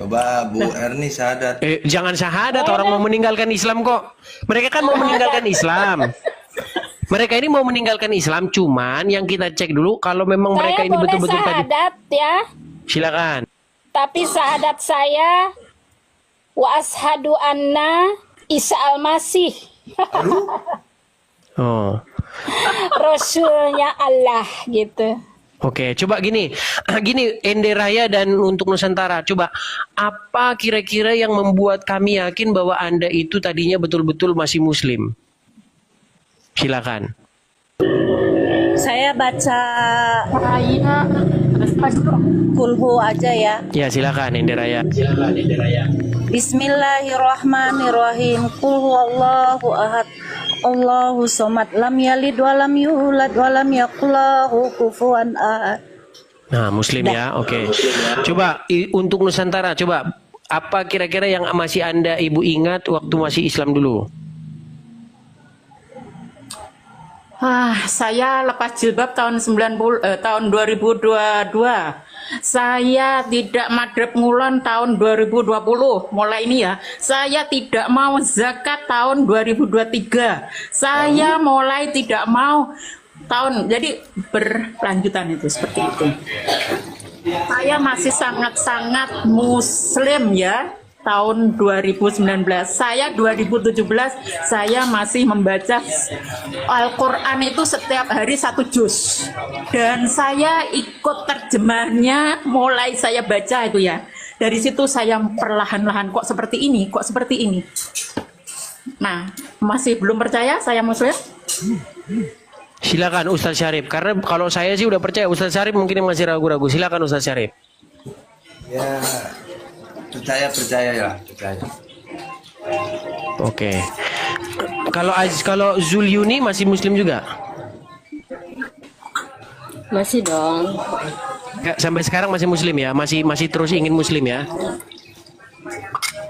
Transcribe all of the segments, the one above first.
Coba Bu Erni syahadat. Jangan syahadat, orang mau meninggalkan Islam kok. Mereka kan mau meninggalkan Islam. Mereka ini mau meninggalkan Islam, cuman yang kita cek dulu kalau memang mereka ini betul-betul tadi. Syahadat ya. Silakan. Tapi syahadat saya wa ashadu anna Isa al-Masih. Aduh. Oh. Rasulnya Allah gitu. Oke, coba gini Ende Raya dan untuk Nusantara, coba apa kira-kira yang membuat kami yakin bahwa Anda itu tadinya betul-betul masih Muslim? Silakan. Saya baca kulhu aja ya. Ya, silakan Ende Raya. Bismillahirrahmanirrahim. Qul huwallahu ahad. Allahu somad, lam yalid wa lam yulad wa lam yakul lahu kufuwan ahad. Nah, Muslim ya, oke. Coba untuk Nusantara, coba apa kira-kira yang masih Anda Ibu ingat waktu masih Islam dulu? Saya lepas jilbab tahun 2022. Saya tidak madhep ngulon tahun 2020. Mulai ini ya, saya tidak mau zakat tahun 2023. Saya mulai tidak mau jadi berlanjutan itu seperti itu. Saya masih sangat-sangat Muslim ya. Tahun 2019, saya 2017 saya masih membaca Al-Quran itu setiap hari 1 juz, dan saya ikut terjemahnya mulai saya baca itu ya. Dari situ saya perlahan-lahan kok seperti ini. Nah, masih belum percaya saya Muslim? Silakan Ustaz Syarif, karena kalau saya sih udah percaya. Ustaz Syarif mungkin yang masih ragu-ragu. Silakan Ustaz Syarif. Ya, percaya ya. Oke. Kalau Zulyuni masih Muslim juga? Masih dong. Sampai sekarang masih Muslim ya? Masih terus ingin Muslim ya?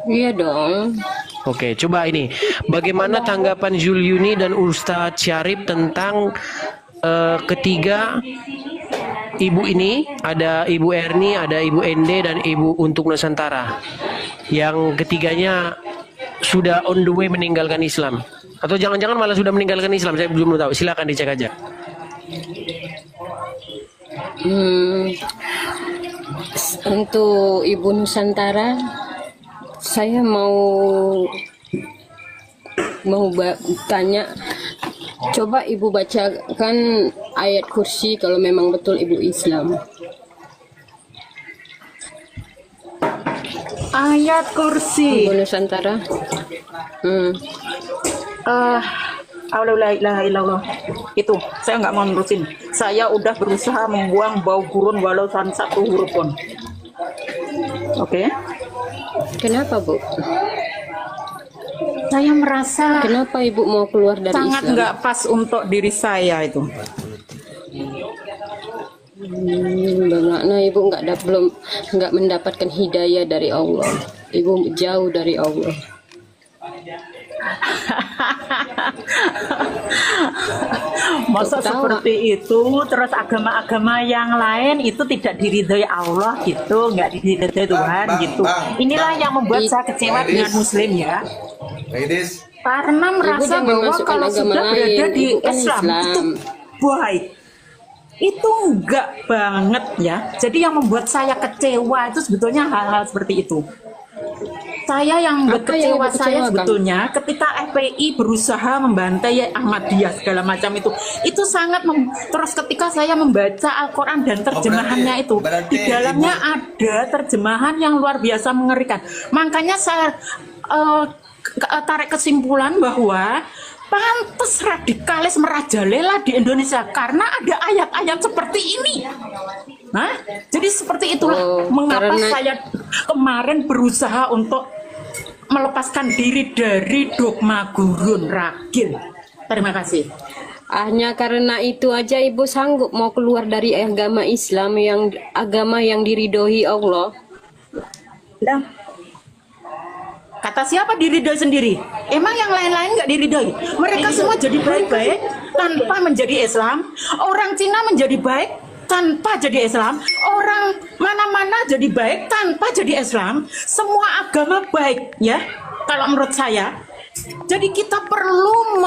Iya dong. Oke, coba ini. Bagaimana tanggapan Zulyuni dan Ustadz Syarif tentang ketiga ibu ini? Ada Ibu Erni, ada Ibu Ende, dan Ibu untuk Nusantara. Yang ketiganya sudah on the way meninggalkan Islam. Atau jangan-jangan malah sudah meninggalkan Islam, saya belum tahu. Silakan dicek aja. Untuk Ibu Nusantara, saya mau tanya, coba Ibu bacakan ayat kursi kalau memang betul Ibu Islam. Ayat kursi. Ibu Nusantara. La ilaha illallah. Itu saya nggak mau nerusin. Saya udah berusaha membuang bau gurun walau satu huruf pun. Oke. Kenapa, Bu? Saya merasa Kenapa Ibu mau keluar dari sangat Islam? nggak pas untuk diri saya itu. Bermakna Ibu nggak mendapatkan hidayah dari Allah. Ibu jauh dari Allah. Masa seperti itu, terus agama-agama yang lain itu tidak diridhoi Allah gitu, nggak diridhoi Tuhan gitu. Inilah yang membuat saya kecewa dengan Muslim ya. Ladies, Karena merasa bahwa kalau sudah berada di Islam itu baik. Itu enggak banget ya. Jadi yang membuat saya kecewa itu sebetulnya hal-hal seperti itu. Saya yang membuat kecewa saya sebetulnya ketika FPI berusaha membantai Ahmadiyah segala macam itu sangat terus ketika saya membaca Al-Quran dan terjemahannya itu di dalamnya ada terjemahan yang luar biasa mengerikan. Makanya saya tarik kesimpulan bahwa pantas radikalis merajalela di Indonesia karena ada ayat-ayat seperti ini. Nah, jadi seperti itulah mengapa saya kemarin berusaha untuk melepaskan diri dari dogma gurun ragil. Terima kasih. Hanya karena itu aja Ibu sanggup mau keluar dari agama Islam, yang agama yang diridhoi Allah. Nah, kata siapa diridhoi sendiri? Emang yang lain-lain nggak diridhoi? Mereka semua jadi baik-baik tanpa menjadi Islam. Orang Cina menjadi baik tanpa jadi Islam, orang mana-mana jadi baik tanpa jadi Islam, semua agama baik ya, kalau menurut saya. Jadi kita perlu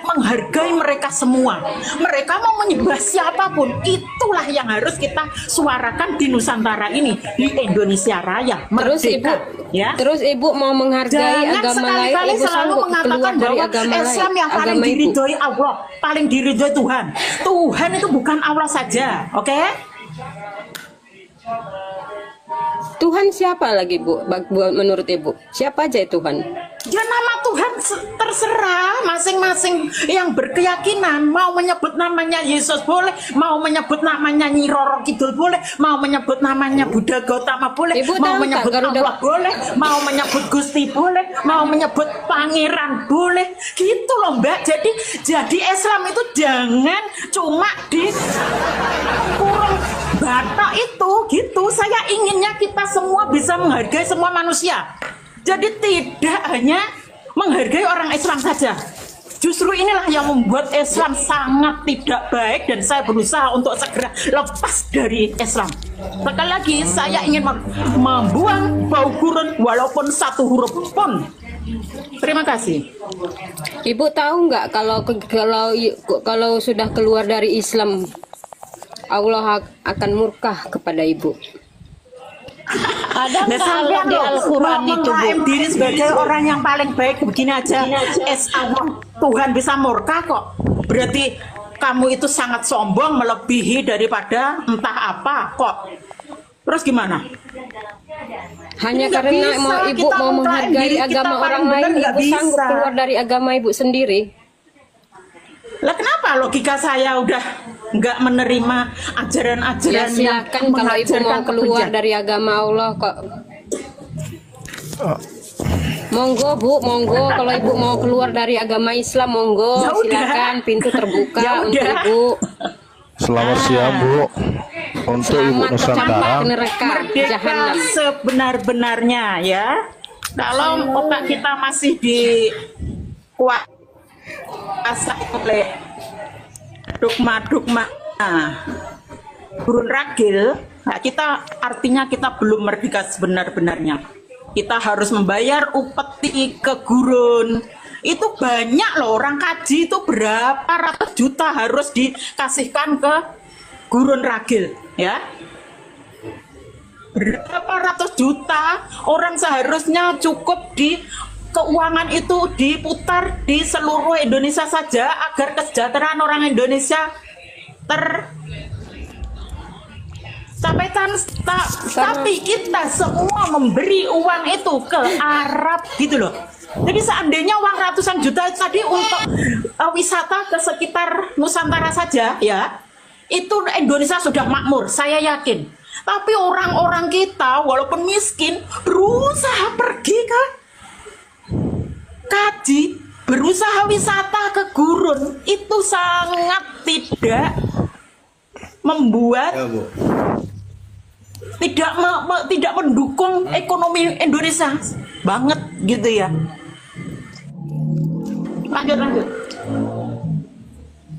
menghargai mereka semua. Mereka mau menyembah siapapun, itulah yang harus kita suarakan di Nusantara ini, di Indonesia Raya, Terus ibu, merdeka. Ya. terus ibu mau menghargai Jangan agama lain, sekali-kali ibu selalu sanggup keluar mengatakan dari bahwa agama lain, Islam yang paling agama ibu. diridhoi Allah, paling diridhoi Tuhan. Tuhan itu bukan Allah saja, oke? Tuhan siapa lagi bu? Buat menurut ibu, siapa aja Tuhan? Ya nama Tuhan terserah masing-masing yang berkeyakinan, mau menyebut namanya Yesus boleh, mau menyebut namanya Nyi Roro Kidul boleh, mau menyebut namanya Buddha Gautama boleh, Ibu mau tahu menyebut tak, Garuda- Allah boleh, mau menyebut Gusti boleh, mau menyebut Pangeran boleh, gitu loh Mbak. Jadi Islam itu jangan cuma di kurung batak itu, gitu. Saya inginnya kita semua bisa menghargai semua manusia. Jadi tidak hanya menghargai orang Islam saja. Justru inilah yang membuat Islam sangat tidak baik, dan saya berusaha untuk segera lepas dari Islam. Sekali lagi saya ingin membuang bau gurun walaupun satu huruf pun. Terima kasih. Ibu tahu nggak kalau sudah keluar dari Islam, Allah akan murka kepada ibu. Ada Nah, nggak sampean di loh, Al-Quran itu, Bu? mengklaim diri sebagai orang yang paling baik begini aja. Allah, Tuhan bisa murka kok. Berarti kamu itu sangat sombong, melebihi daripada entah apa kok. Terus gimana? Hanya Nggak karena bisa ibu kita mau mengklaim menghargai diri kita agama paling orang benar, lain, nggak ibu sanggup bisa. keluar dari agama ibu sendiri. Lah kenapa logika saya udah nggak menerima ajaran-ajaran Ya silakan kalau ibu mau keluar dari agama Allah kok. Monggo Bu, monggo kalau ibu mau keluar dari agama Islam, monggo Ya udah. silakan, pintu terbuka Ya untuk udah. ibu. Selamat siang Bu. Untuk Ibu Selamat Nusantara. tercapai ke neraka Merdeka jahanam. sebenar-benarnya ya. Kalau otak kita masih dikuasai oleh dogma-dogma gurun ragil, nah artinya kita belum merdeka sebenar-benarnya. Kita harus membayar upeti ke gurun. Itu banyak loh, orang kaji itu berapa ratus juta harus dikasihkan ke gurun ragil ya. Berapa ratus juta orang seharusnya cukup di keuangan itu diputar di seluruh Indonesia saja agar kesejahteraan orang Indonesia tapi kita semua memberi uang itu ke Arab gitu loh. Jadi seandainya uang ratusan juta tadi untuk wisata ke sekitar Nusantara saja ya, itu Indonesia sudah makmur, saya yakin. Tapi orang-orang kita walaupun miskin berusaha pergi ke kaji, berusaha wisata ke gurun, itu sangat tidak membuat Ya, Bu. tidak mendukung ekonomi Indonesia banget gitu ya. Lanjut.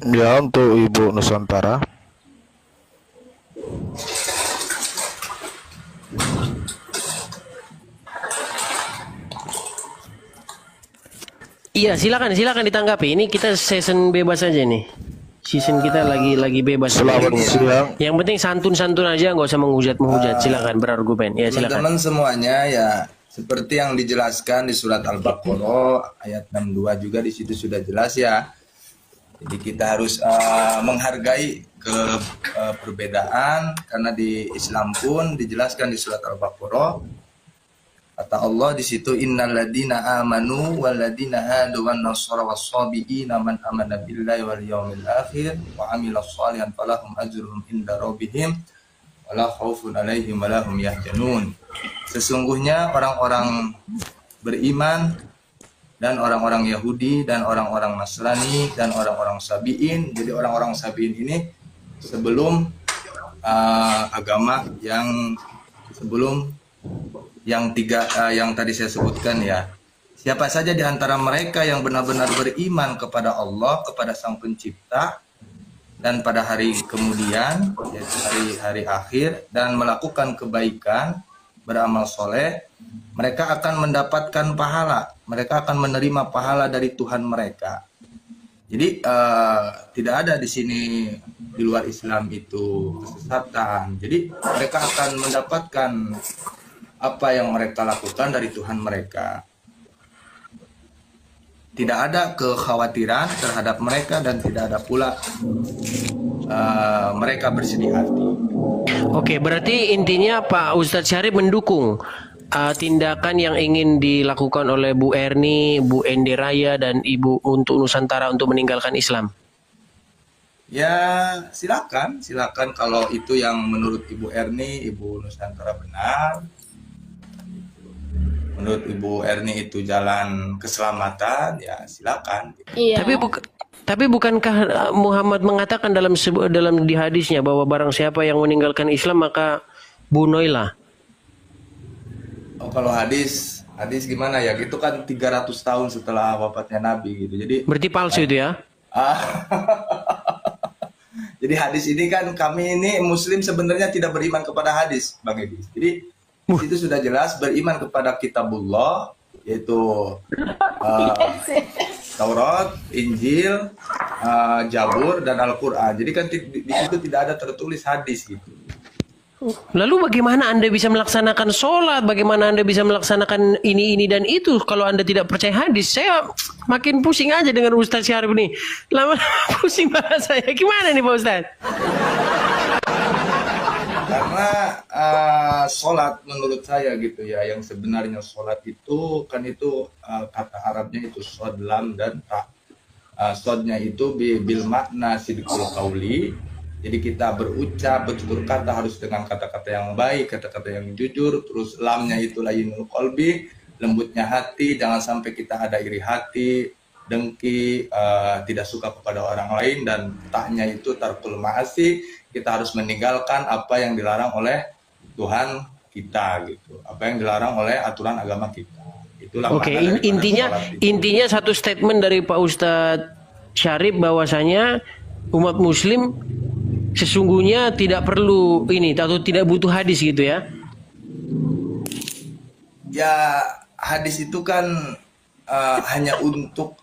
Ya, untuk Ibu Nusantara. Iya, silakan ditanggapi. Ini kita season bebas aja nih. Season kita lagi bebas. Selamat siang. Yang penting santun-santun aja, nggak usah menghujat. Silakan berargumen. Ya, silakan. Teman-teman semuanya ya, seperti yang dijelaskan di surat Al-Baqarah ayat 62 juga di situ sudah jelas ya. Jadi kita harus menghargai perbedaan, karena di Islam pun dijelaskan di surat Al-Baqarah. Kata Allah di situ, innal ladina amanu wal ladina hadu wan nasara was-sabiina man amana billahi wal yaumil akhir wa amila shalihan falahum ajruhum inda rabbihim wala khaufun alaihim wala hum yahzanun. Sesungguhnya orang-orang beriman dan orang-orang Yahudi dan orang-orang Nasrani dan orang-orang Sabiin. Jadi orang-orang Sabiin ini sebelum agama yang sebelum yang tiga yang tadi saya sebutkan ya. Siapa saja di antara mereka yang benar-benar beriman kepada Allah, kepada Sang Pencipta, dan pada hari kemudian, yaitu hari-hari akhir, dan melakukan kebaikan, beramal soleh, mereka akan mendapatkan pahala, mereka akan menerima pahala dari Tuhan mereka. Jadi tidak ada di sini di luar Islam itu kesesatan. Jadi mereka akan mendapatkan apa yang mereka lakukan dari Tuhan mereka. Tidak ada kekhawatiran terhadap mereka dan tidak ada pula mereka bersedih hati. Oke, berarti intinya Pak Ustadz Syarif mendukung tindakan yang ingin dilakukan oleh Bu Erni, Bu Ende Raya, dan Ibu untuk Nusantara untuk meninggalkan Islam. Ya silakan kalau itu yang menurut Ibu Erni, Ibu Nusantara benar. Menurut Ibu Erni itu jalan keselamatan, ya silakan. Iya. Tapi bukankah Muhammad mengatakan dalam di hadisnya bahwa barang siapa yang meninggalkan Islam maka bunuhlah. Oh, kalau hadis gimana ya? Itu kan 300 tahun setelah wafatnya Nabi gitu. Jadi Berarti palsu itu ya? Jadi hadis ini kan kami ini Muslim sebenarnya tidak beriman kepada hadis, Bang Edi. Jadi itu sudah jelas beriman kepada Kitabullah, yaitu Taurat, Injil, Jabur, dan Al-Quran. Jadi kan di situ tidak ada tertulis hadis gitu. Lalu bagaimana Anda bisa melaksanakan sholat? Bagaimana Anda bisa melaksanakan ini dan itu kalau Anda tidak percaya hadis? Saya makin pusing aja dengan Ustadz Syarif nih. Lama-lama pusing banget saya. Gimana nih Pak Ustadz? Karena sholat menurut saya gitu ya, yang sebenarnya sholat itu kan itu kata Arabnya itu shod, lam, dan ta. Shodnya itu bil makna sidqul qauli. Jadi kita berucap, bertutur kata harus dengan kata-kata yang baik, kata-kata yang jujur. Terus lamnya itu layyinul qalbi, lembutnya hati, jangan sampai kita ada iri hati, dengki, tidak suka kepada orang lain. Dan taknya itu tarkul ma'asi, kita harus meninggalkan apa yang dilarang oleh Tuhan kita gitu, apa yang dilarang oleh aturan agama kita. Itulah Oke, makna daripada sholat itu. intinya satu statement dari Pak Ustadz Syarif bahwasanya umat Muslim sesungguhnya tidak perlu ini atau tidak butuh hadis gitu ya? Ya hadis itu kan hanya untuk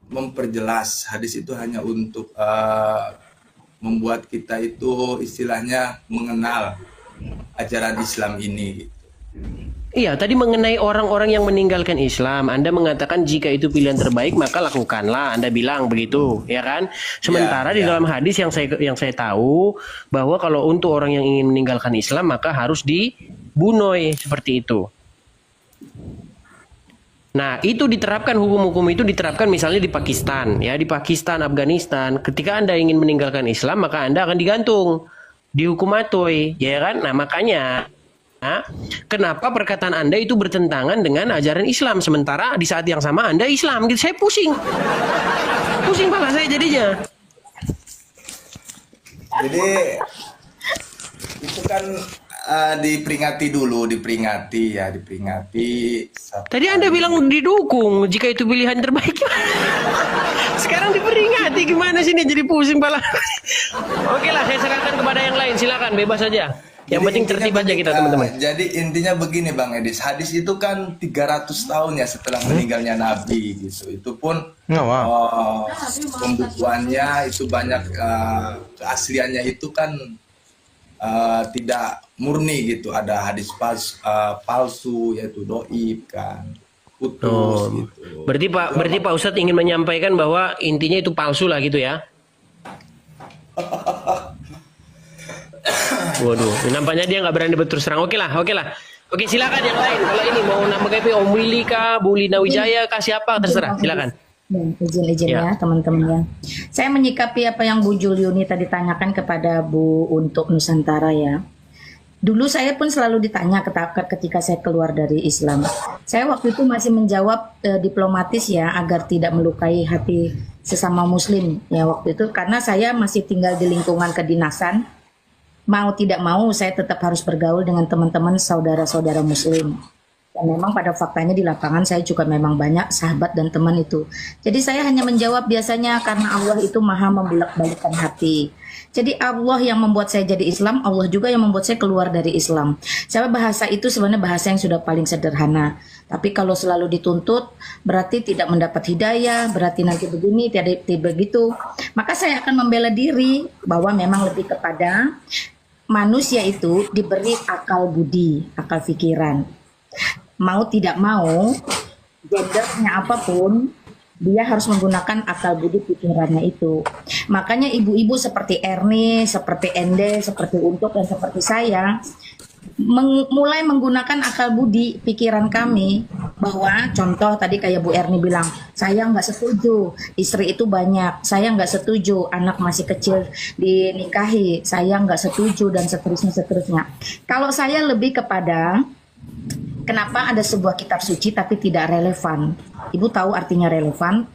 memperjelas. Hadis itu hanya untuk membuat kita itu istilahnya mengenal ajaran Islam ini. Iya, tadi mengenai orang-orang yang meninggalkan Islam, Anda mengatakan jika itu pilihan terbaik maka lakukanlah. Anda bilang begitu, ya kan? Sementara di dalam hadis yang saya tahu bahwa kalau untuk orang yang ingin meninggalkan Islam maka harus dibunuh seperti itu. Nah, itu diterapkan hukum-hukum itu diterapkan misalnya di Pakistan, ya di Pakistan, Afghanistan. Ketika Anda ingin meninggalkan Islam maka Anda akan digantung, dihukum mati, ya kan? Nah, makanya kenapa perkataan Anda itu bertentangan dengan ajaran Islam sementara di saat yang sama Anda Islam gitu. Saya pusing pala saya jadinya. Jadi itu kan diperingati dulu, diperingati. Tadi Anda bilang didukung jika itu pilihan terbaik. Sekarang diperingati gimana sih ini, jadi pusing pala. Oke lah, saya serahkan kepada yang lain, silakan bebas saja. Yang penting tertib aja kita teman-teman. Jadi intinya begini Bang Edis, hadis itu kan 300 tahun ya setelah meninggalnya Nabi gitu. Itu pun pembukuannya itu banyak keasliannya itu kan tidak murni gitu. Ada hadis palsu yaitu doib kan. Putus gitu. Berarti Pak Ustadz ingin menyampaikan bahwa intinya itu palsu lah gitu ya. Waduh, nampaknya dia nggak berani berterus terang. Oke lah. Oke, silakan yang lain. Kalau ini mau nama KP Om Willy kah, Bu Lina Wijaya kah, siapa terserah, silakan. Izin ya teman-teman ya. Saya menyikapi apa yang Bu Juliuni tadi tanyakan kepada Bu untuk Nusantara ya. Dulu saya pun selalu ditanya ketika saya keluar dari Islam. Saya waktu itu masih menjawab diplomatis ya agar tidak melukai hati sesama Muslim ya waktu itu, karena saya masih tinggal di lingkungan kedinasan. Mau tidak mau saya tetap harus bergaul dengan teman-teman saudara-saudara Muslim. Dan memang pada faktanya di lapangan saya juga memang banyak sahabat dan teman itu. Jadi saya hanya menjawab biasanya karena Allah itu maha membolak-balikkan hati. Jadi Allah yang membuat saya jadi Islam, Allah juga yang membuat saya keluar dari Islam. Saya bahasa itu sebenarnya bahasa yang sudah paling sederhana. Tapi kalau selalu dituntut, berarti tidak mendapat hidayah, berarti nanti begini, tidak begitu. Maka saya akan membela diri bahwa memang lebih kepada manusia itu diberi akal budi, akal pikiran. Mau tidak mau, gendernya apapun, dia harus menggunakan akal budi pikirannya itu. Makanya ibu-ibu seperti Erni, seperti Ende, seperti Untuk, dan seperti saya, mulai menggunakan akal budi pikiran kami, bahwa contoh tadi kayak Bu Erni bilang, saya nggak setuju istri itu banyak, saya nggak setuju anak masih kecil dinikahi, saya nggak setuju, dan seterusnya. Kalau saya lebih kepada kenapa ada sebuah kitab suci tapi tidak relevan. Ibu tahu artinya relevan?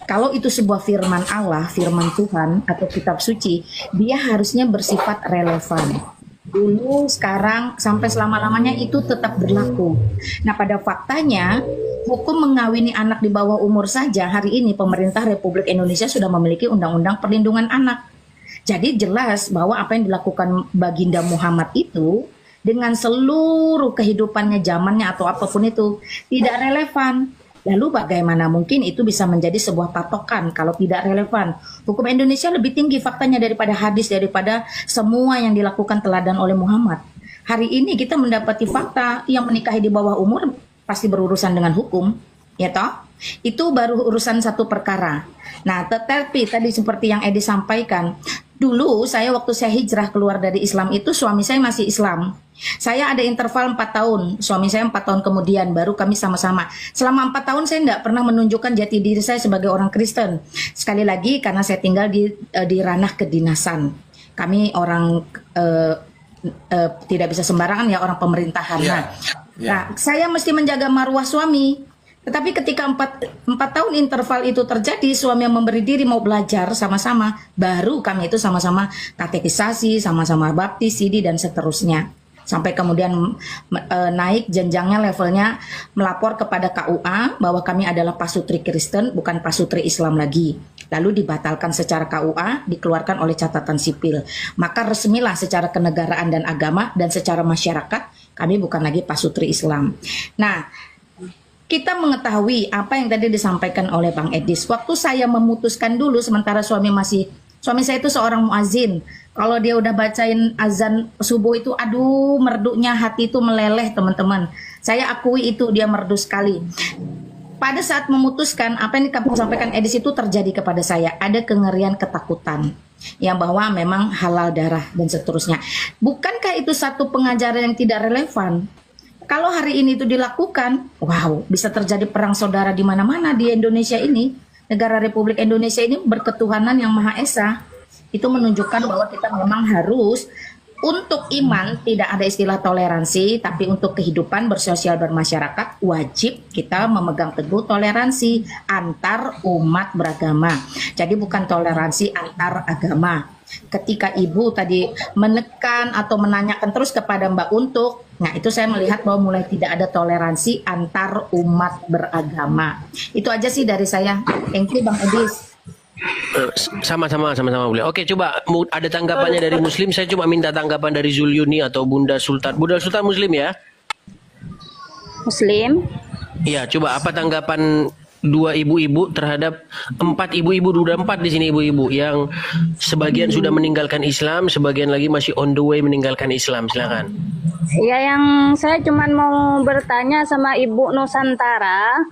Kalau itu sebuah firman Allah, firman Tuhan atau kitab suci, dia harusnya bersifat relevan. Dulu, sekarang, sampai selama-lamanya itu tetap berlaku. Nah, pada faktanya, hukum mengawini anak di bawah umur saja, hari ini pemerintah Republik Indonesia sudah memiliki Undang-Undang Perlindungan Anak. Jadi jelas bahwa apa yang dilakukan Baginda Muhammad itu, dengan seluruh kehidupannya, zamannya, atau apapun itu, tidak relevan. Lalu bagaimana mungkin itu bisa menjadi sebuah patokan kalau tidak relevan? Hukum Indonesia lebih tinggi faktanya daripada hadis, daripada semua yang dilakukan teladan oleh Muhammad. Hari ini kita mendapati fakta yang menikahi di bawah umur pasti berurusan dengan hukum, ya toh? Itu baru urusan satu perkara. Nah, tetapi tadi seperti yang Edi sampaikan, dulu saya waktu saya hijrah keluar dari Islam itu suami saya masih Islam. Saya ada interval 4 tahun, suami saya 4 tahun kemudian baru kami sama-sama. Selama 4 tahun saya nggak pernah menunjukkan jati diri saya sebagai orang Kristen. Sekali lagi karena saya tinggal di ranah kedinasan. Kami orang tidak bisa sembarangan ya, orang pemerintahan. Nah, saya mesti menjaga marwah suami. Tetapi ketika 4 tahun interval itu terjadi, suami yang memberi diri mau belajar sama-sama, baru kami itu sama-sama katekisasi, sama-sama baptis, sidi, dan seterusnya. Sampai kemudian naik jenjangnya, levelnya melapor kepada KUA bahwa kami adalah pasutri Kristen, bukan pasutri Islam lagi. Lalu dibatalkan secara KUA, dikeluarkan oleh catatan sipil. Maka resmilah secara kenegaraan dan agama dan secara masyarakat, kami bukan lagi pasutri Islam. Nah, kita mengetahui apa yang tadi disampaikan oleh Bang Edis. Waktu saya memutuskan dulu, sementara suami saya itu seorang muazin. Kalau dia udah bacain azan subuh itu, aduh, merduknya hati itu meleleh, teman-teman. Saya akui itu, dia merdu sekali. Pada saat memutuskan, apa yang kamu sampaikan Edis itu terjadi kepada saya. Ada kengerian, ketakutan. Yang bahwa memang halal darah dan seterusnya. Bukankah itu satu pengajaran yang tidak relevan? Kalau hari ini itu dilakukan, wow, bisa terjadi perang saudara di mana-mana di Indonesia ini. Negara Republik Indonesia ini berketuhanan yang Maha Esa. Itu menunjukkan bahwa kita memang harus, untuk iman tidak ada istilah toleransi, tapi untuk kehidupan bersosial bermasyarakat wajib kita memegang teguh toleransi antar umat beragama. Jadi bukan toleransi antar agama. Ketika Ibu tadi menekan atau menanyakan terus kepada Mbak Untuk, nah itu saya melihat bahwa mulai tidak ada toleransi antar umat beragama. Itu aja sih dari saya. Thank you Bang Edis. Sama-sama boleh. Oke, coba ada tanggapannya dari Muslim. Saya cuma minta tanggapan dari Zulyuni atau Bunda Sultan. Bunda Sultan Muslim ya? Muslim. Iya, coba apa tanggapan 2 ibu-ibu terhadap 4 ibu-ibu, udah 4 di sini ibu-ibu yang sebagian sudah meninggalkan Islam, sebagian lagi masih on the way meninggalkan Islam. Silakan. Ya, yang saya cuma mau bertanya sama Ibu Nusantara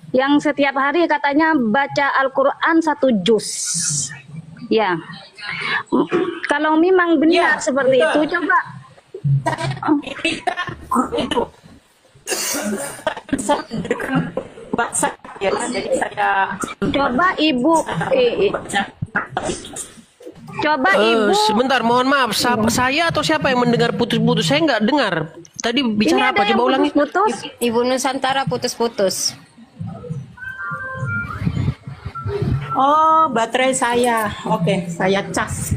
yang setiap hari katanya baca Al-Quran 1 juz. Ya, kalau memang benar seperti itu, coba. Jadi saya Coba Ibu. Coba Ibu. Sebentar, mohon maaf. Saya atau siapa yang mendengar putus-putus? Saya nggak dengar. Tadi bicara apa? Coba ulangi. Putus. Ibu Nusantara putus-putus. Oh, baterai saya. Oke, saya cas.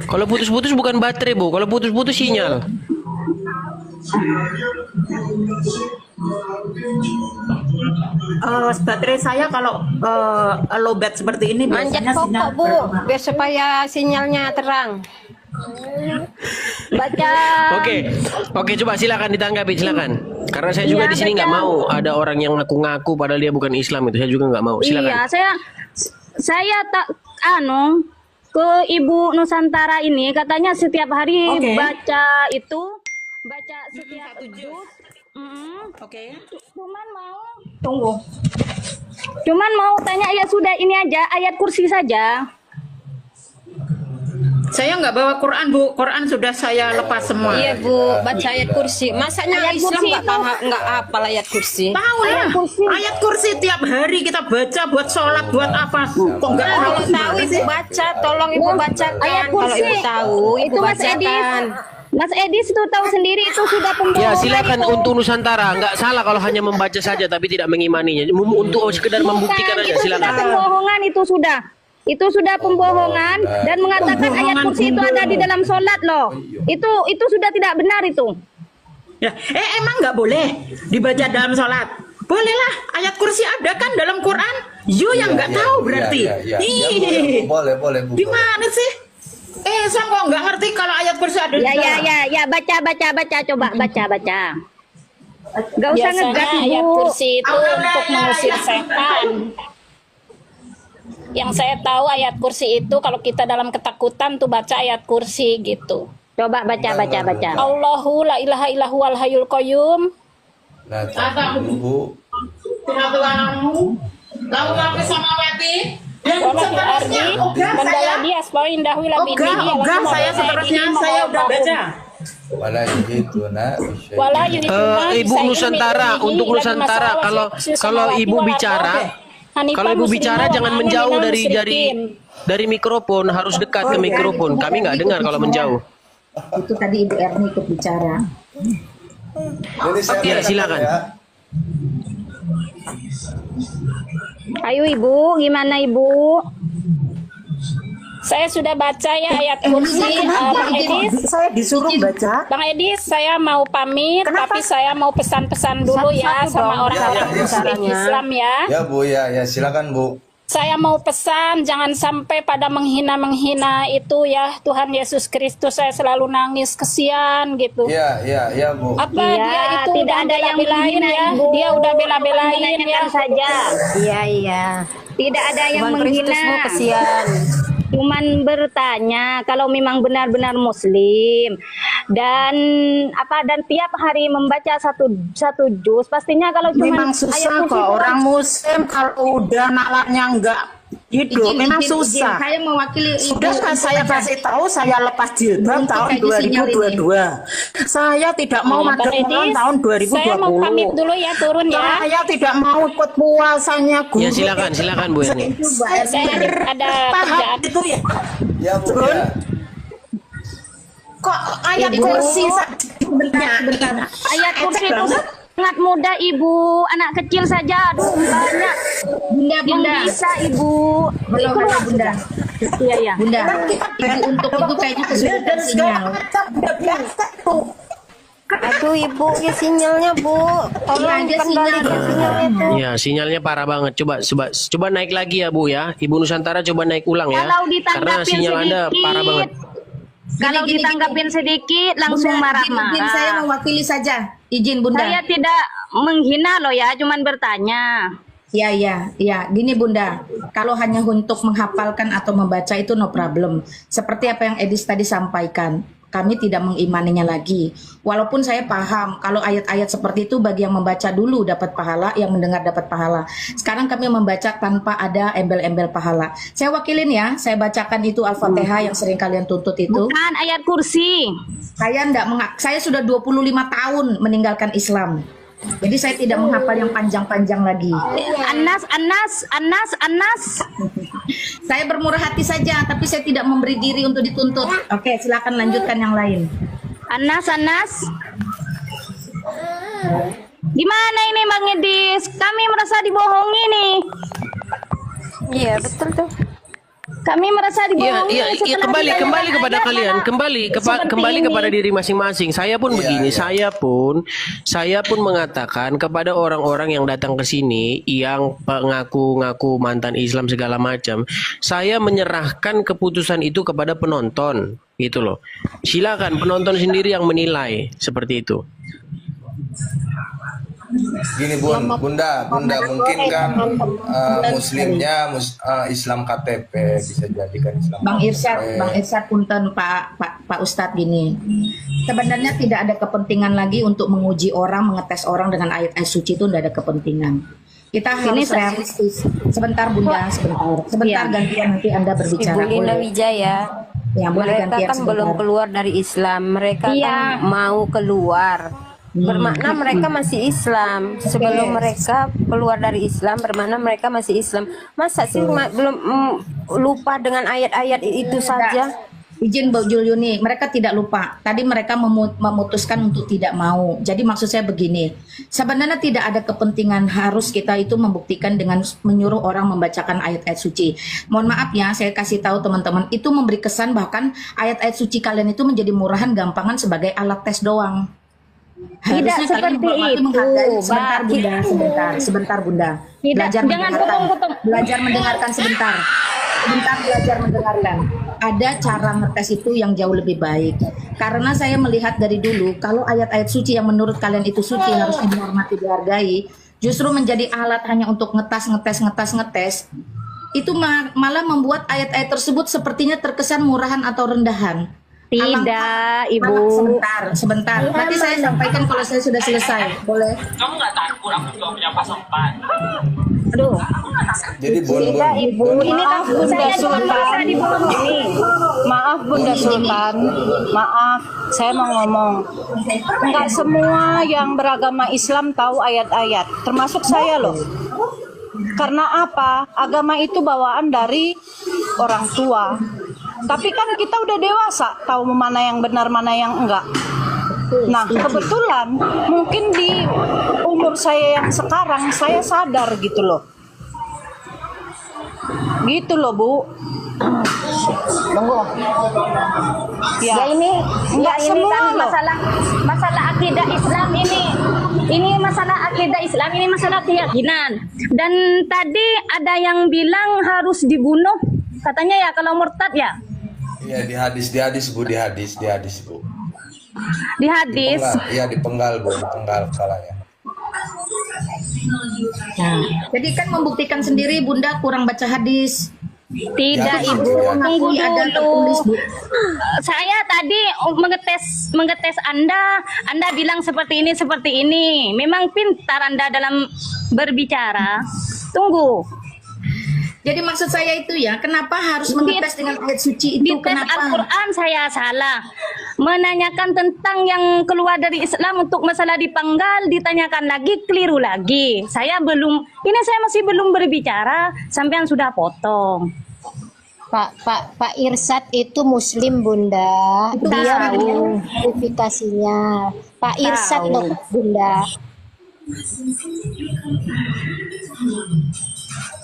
Kalau putus-putus bukan baterai, Bu. Kalau putus-putus sinyal. Baterai saya kalau lowbat seperti ini Manjat biasanya sinyal pokok, Bu, biar supaya sinyalnya terang. Baca. Oke, coba silakan ditanggapi, silakan. Karena saya juga Iya, di sini nggak baca. mau ada orang yang ngaku-ngaku padahal dia bukan Islam itu. Saya juga nggak mau. Silakan. Iya, saya tak ke Ibu Nusantara ini katanya setiap hari Oke. baca setiap juz. Oke. Cuman mau tanya ya sudah ini aja ayat kursi saja. Saya nggak bawa Quran, Bu. Quran sudah saya lepas semua. Iya, Bu, baca ayat kursi. Masanya Ayat Islam kursi nggak hafal ayat kursi. Tahu lah. Ayat kursi tiap hari kita baca buat sholat, buat apa? Kok nggak tahu? Kalau tahu Ibu baca, tolong Ibu bacakan. Ayat Kalau kursi Ibu tahu, Ibu itu Mas Edis. bacakan. Mas Edis itu tahu sendiri itu sudah pembohongan. Ya silakan itu. untuk Nusantara, nggak salah kalau hanya membaca saja tapi tidak mengimaninya. Untuk sekedar membuktikan aja, Itu sudah silakan. pembohongan itu sudah pembohongan dan mengatakan ayat kursi itu ada di dalam sholat loh. Itu sudah tidak benar itu. Ya, emang nggak boleh dibaca dalam sholat? Boleh lah. Ayat kursi ada kan dalam Quran? You yang nggak tahu berarti. Ih, Boleh, Bu. gimana sih? Saya kok nggak ngerti kalau ayat kursi ada di dalam. Ya baca coba baca. Gak usah Biasanya ngegas ayat Ibu. kursi itu untuk mengusir setan. Yang saya tahu ayat kursi itu kalau kita dalam ketakutan tuh baca ayat kursi gitu. Coba baca. Allahu la ilaha illahu wal hayyul qayyum. Nah, Bu. Tuhanmu, lalu mampir sama Weti. Wa ma fil ardi mandaladi asbau indahu ila bidihi. Saya seterusnya saya udah baca. Wala yujiduna bisyai'in. Wala yuriduna Ibu bisyai'in Nusantara, min untuk ilmihi Nusantara ila kalau samawati Ibu wal bicara, ardi. kalau Ibu bicara Hanifan jangan musliman menjauh wa dari musyrikin. dari mikrofon, harus dekat ke mikrofon. Kami nggak dengar kalau menjauh. Itu tadi Ibu Erni ikut bicara. Jadi saya Ya, silakan. ya. Ayo Ibu, gimana Ibu? Saya sudah baca ya ayat kursi. Bang Edis, Saya disuruh baca. Bang Edis, saya mau pamit, tapi saya mau pesan-pesan dulu ya sama orang-orang Muslim Islam ya. Ya, Bu, ya, silakan, Bu. Saya mau pesan, jangan sampai pada menghina-menghina itu ya Tuhan Yesus Kristus. Saya selalu nangis, kesian gitu. Ya, Bu. Apa Iya, dia itu tidak udah ada yang bela-belain menghina, ya? Ibu. Dia udah bela-belain ya. Menghinakan saja. Iya. Tidak ada yang Tuhan menghina. Kristusmu kesian. Cuman bertanya kalau memang benar-benar Muslim dan tiap hari membaca satu juz, pastinya kalau cuma Memang susah kok orang Muslim kalau udah nalarnya enggak hidup, memang susah. Saya mewakili Sudah kan saya kasih tahu saya lepas jilbab Untuk tahun kayak sinyal 2022. Saya tidak mau Bang madep Quran Edis, tahun 2020. saya mau pamit dulu ya, turun ya. Saya tidak mau ikut puasanya guru. Ya silakan Bu Erni. Saya ada Paham kerjaan. itu ya. Ya, Bu. Ya. Kok ayat kursi Bentar. ayat kursi itu sangat mudah Ibu, anak kecil saja aduh banyak yang Bunda. bisa Ibu. Belum ada Bunda. Iya. Bunda. Ibu untuk Ibu kayaknya kesulitan sinyal. Aduh Ibu, ya sinyalnya Bu. Tolong Iya, ada sinyal. kembalikan sinyalnya tuh. Ya, sinyalnya parah banget. Coba naik lagi ya Bu ya. Ibu Nusantara coba naik ulang ya. Kalau Karena ditanggapin sinyal Anda sedikit, parah banget. kalau Gini. ditanggapin sedikit langsung Bunda, marah-marah. izin saya mewakili saja. Izin Bunda. Saya tidak menghina loh ya, cuman bertanya. Ya. Gini Bunda, kalau hanya untuk menghafalkan atau membaca itu no problem. Seperti apa yang Edis tadi sampaikan, kami tidak mengimaninya lagi. Walaupun saya paham kalau ayat-ayat seperti itu bagi yang membaca dulu dapat pahala, yang mendengar dapat pahala. Sekarang kami membaca tanpa ada embel-embel pahala. Saya wakilin ya, saya bacakan itu Al-Fatihah yang sering kalian tuntut itu. Bukan ayat kursi. Saya sudah 25 tahun meninggalkan Islam. Jadi saya tidak menghafal yang panjang-panjang lagi. Anas. Saya bermurah hati saja, tapi saya tidak memberi diri untuk dituntut. Oke, silakan lanjutkan yang lain. Anas. Gimana ini Bang Edis? Kami merasa dibohongi nih. Iya betul tuh. Kami merasa dibohongi Iya, setelah kembali ditanyakan kepada ayat kalian, malah kembali seperti ini. kepada diri masing-masing. Saya pun begini, saya pun mengatakan kepada orang-orang yang datang ke sini yang ngaku-ngaku mantan Islam segala macam, saya menyerahkan keputusan itu kepada penonton, gitu loh. Silakan penonton sendiri yang menilai seperti itu. Gini Bunda mungkin kan muslimnya Islam KTP, bisa jadikan Islam Bang KTP. Irsyad punten Pak Ustadz gini. Sebenarnya tidak ada kepentingan lagi untuk menguji orang, mengetes orang dengan ayat-ayat suci itu tidak ada kepentingan. Kita harus realistis. Sebentar Bunda, sebentar gantian nanti Anda berbicara. Ibu Linda Boleh? Wijaya, Ya, boleh mereka gantian kan sebentar. belum keluar dari Islam, mereka kan mau keluar. Bermakna mereka masih Islam. Sebelum mereka keluar dari Islam, bermakna mereka masih Islam. Masa sih belum lupa dengan ayat-ayat itu saja? Izin Bu Juliuni, mereka tidak lupa. Tadi mereka memutuskan untuk tidak mau. Jadi maksud saya begini, sebenarnya tidak ada kepentingan harus kita itu membuktikan dengan menyuruh orang membacakan ayat-ayat suci. Mohon maaf ya, saya kasih tahu teman-teman, itu memberi kesan bahkan ayat-ayat suci kalian itu menjadi murahan gampangan sebagai alat tes doang. Tidak Harusnya kalian seperti menghormati, itu, menghargai. Sebentar Mbak. Bunda, sebentar Bunda. Tidak, Belajar jangan mendengarkan. potong-potong. Belajar mendengarkan sebentar. Sebentar belajar mendengarkan. Ada cara ngetes itu yang jauh lebih baik. Karena saya melihat dari dulu, kalau ayat-ayat suci yang menurut kalian itu suci harus dihormati, dihargai, justru menjadi alat hanya untuk ngetes, itu malah membuat ayat-ayat tersebut sepertinya terkesan murahan atau rendahan. Tidak, Ibu. Sebentar. Nanti saya sampaikan kalau saya sudah selesai. Boleh? Kamu nggak takut aku juga punya pasokan? Aduh. Jadi Tidak, Ibu. Ini kan saya cuma merasa dibohongi. Maaf Bunda Sultan, maaf, saya mau ngomong. Enggak semua yang beragama Islam tahu ayat-ayat, termasuk saya loh. Karena apa? Agama itu bawaan dari orang tua. Tapi kan kita udah dewasa, tahu mana yang benar, mana yang enggak. Nah, kebetulan mungkin di umur saya yang sekarang, saya sadar gitu loh. Gitu loh, Bu. Tunggu. Ya, ini enggak ini semua kan loh. masalah akidah Islam ini. Ini masalah akidah Islam, ini masalah keyakinan. Dan tadi ada yang bilang harus dibunuh. Katanya ya kalau murtad ya. Iya di hadis Bu. Di hadis. Dipenggal Bu, dipenggal salahnya. Nah, jadi kan membuktikan sendiri Bunda kurang baca hadis. Tidak, Ya, Ibu. ya. Tunggu Ada dulu. tertulis, Bu. Saya tadi mengetes Anda bilang seperti ini. Memang pintar Anda dalam berbicara. Tunggu. Jadi maksud saya itu ya, kenapa harus mengetes dengan ayat suci itu? Di tes Kenapa? Al-Quran saya salah. Menanyakan tentang yang keluar dari Islam untuk masalah dipenggal, ditanyakan lagi, keliru lagi. Saya masih belum berbicara, sampean sudah potong. Pak Irsyad itu Muslim Bunda. Dia Tahu. verifikasinya. Pak Irsyad Tahu. loh Bunda.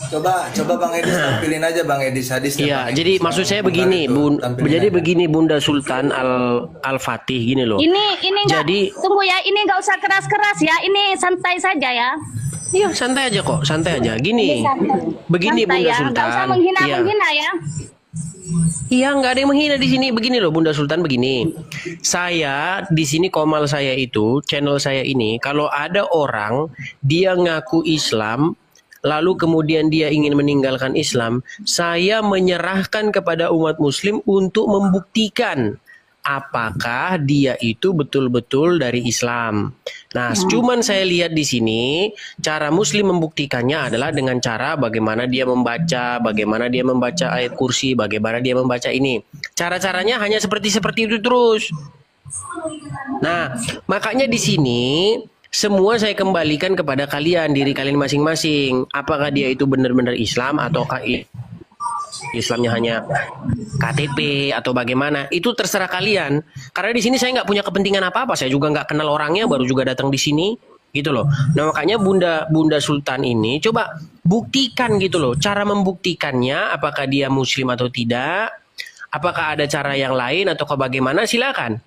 Coba Bang Edis tampilin aja Bang Edis hadis. Iya, jadi maksud saya begini, begini Bunda Sultan Al-Fatih gini loh. Ini enggak, Jadi- tunggu ya, ini nggak usah keras-keras ya, ini santai saja ya. Iya, santai aja kok, santai aja. Gini, begini Santai Bunda ya, Sultan. nggak usah Iya. menghina-menghina ya. Iya, nggak ada yang menghina di sini. Begini loh, Bunda Sultan, begini. Saya di sini komal saya itu, channel saya ini, kalau ada orang dia ngaku Islam, lalu kemudian dia ingin meninggalkan Islam, saya menyerahkan kepada umat Muslim untuk membuktikan apakah dia itu betul-betul dari Islam. Nah, cuman saya lihat di sini cara Muslim membuktikannya adalah dengan cara bagaimana dia membaca ayat kursi, bagaimana dia membaca ini. Cara-caranya hanya seperti itu terus. Nah, makanya di sini semua saya kembalikan kepada kalian, diri kalian masing-masing. Apakah dia itu benar-benar Islam ataukah Islamnya hanya KTP atau bagaimana? Itu terserah kalian. Karena di sini saya nggak punya kepentingan apa-apa. Saya juga nggak kenal orangnya, baru juga datang di sini. gitu loh. Nah makanya Bunda Sultan ini coba buktikan gitu loh, cara membuktikannya apakah dia muslim atau tidak, apakah ada cara yang lain atau bagaimana, silakan.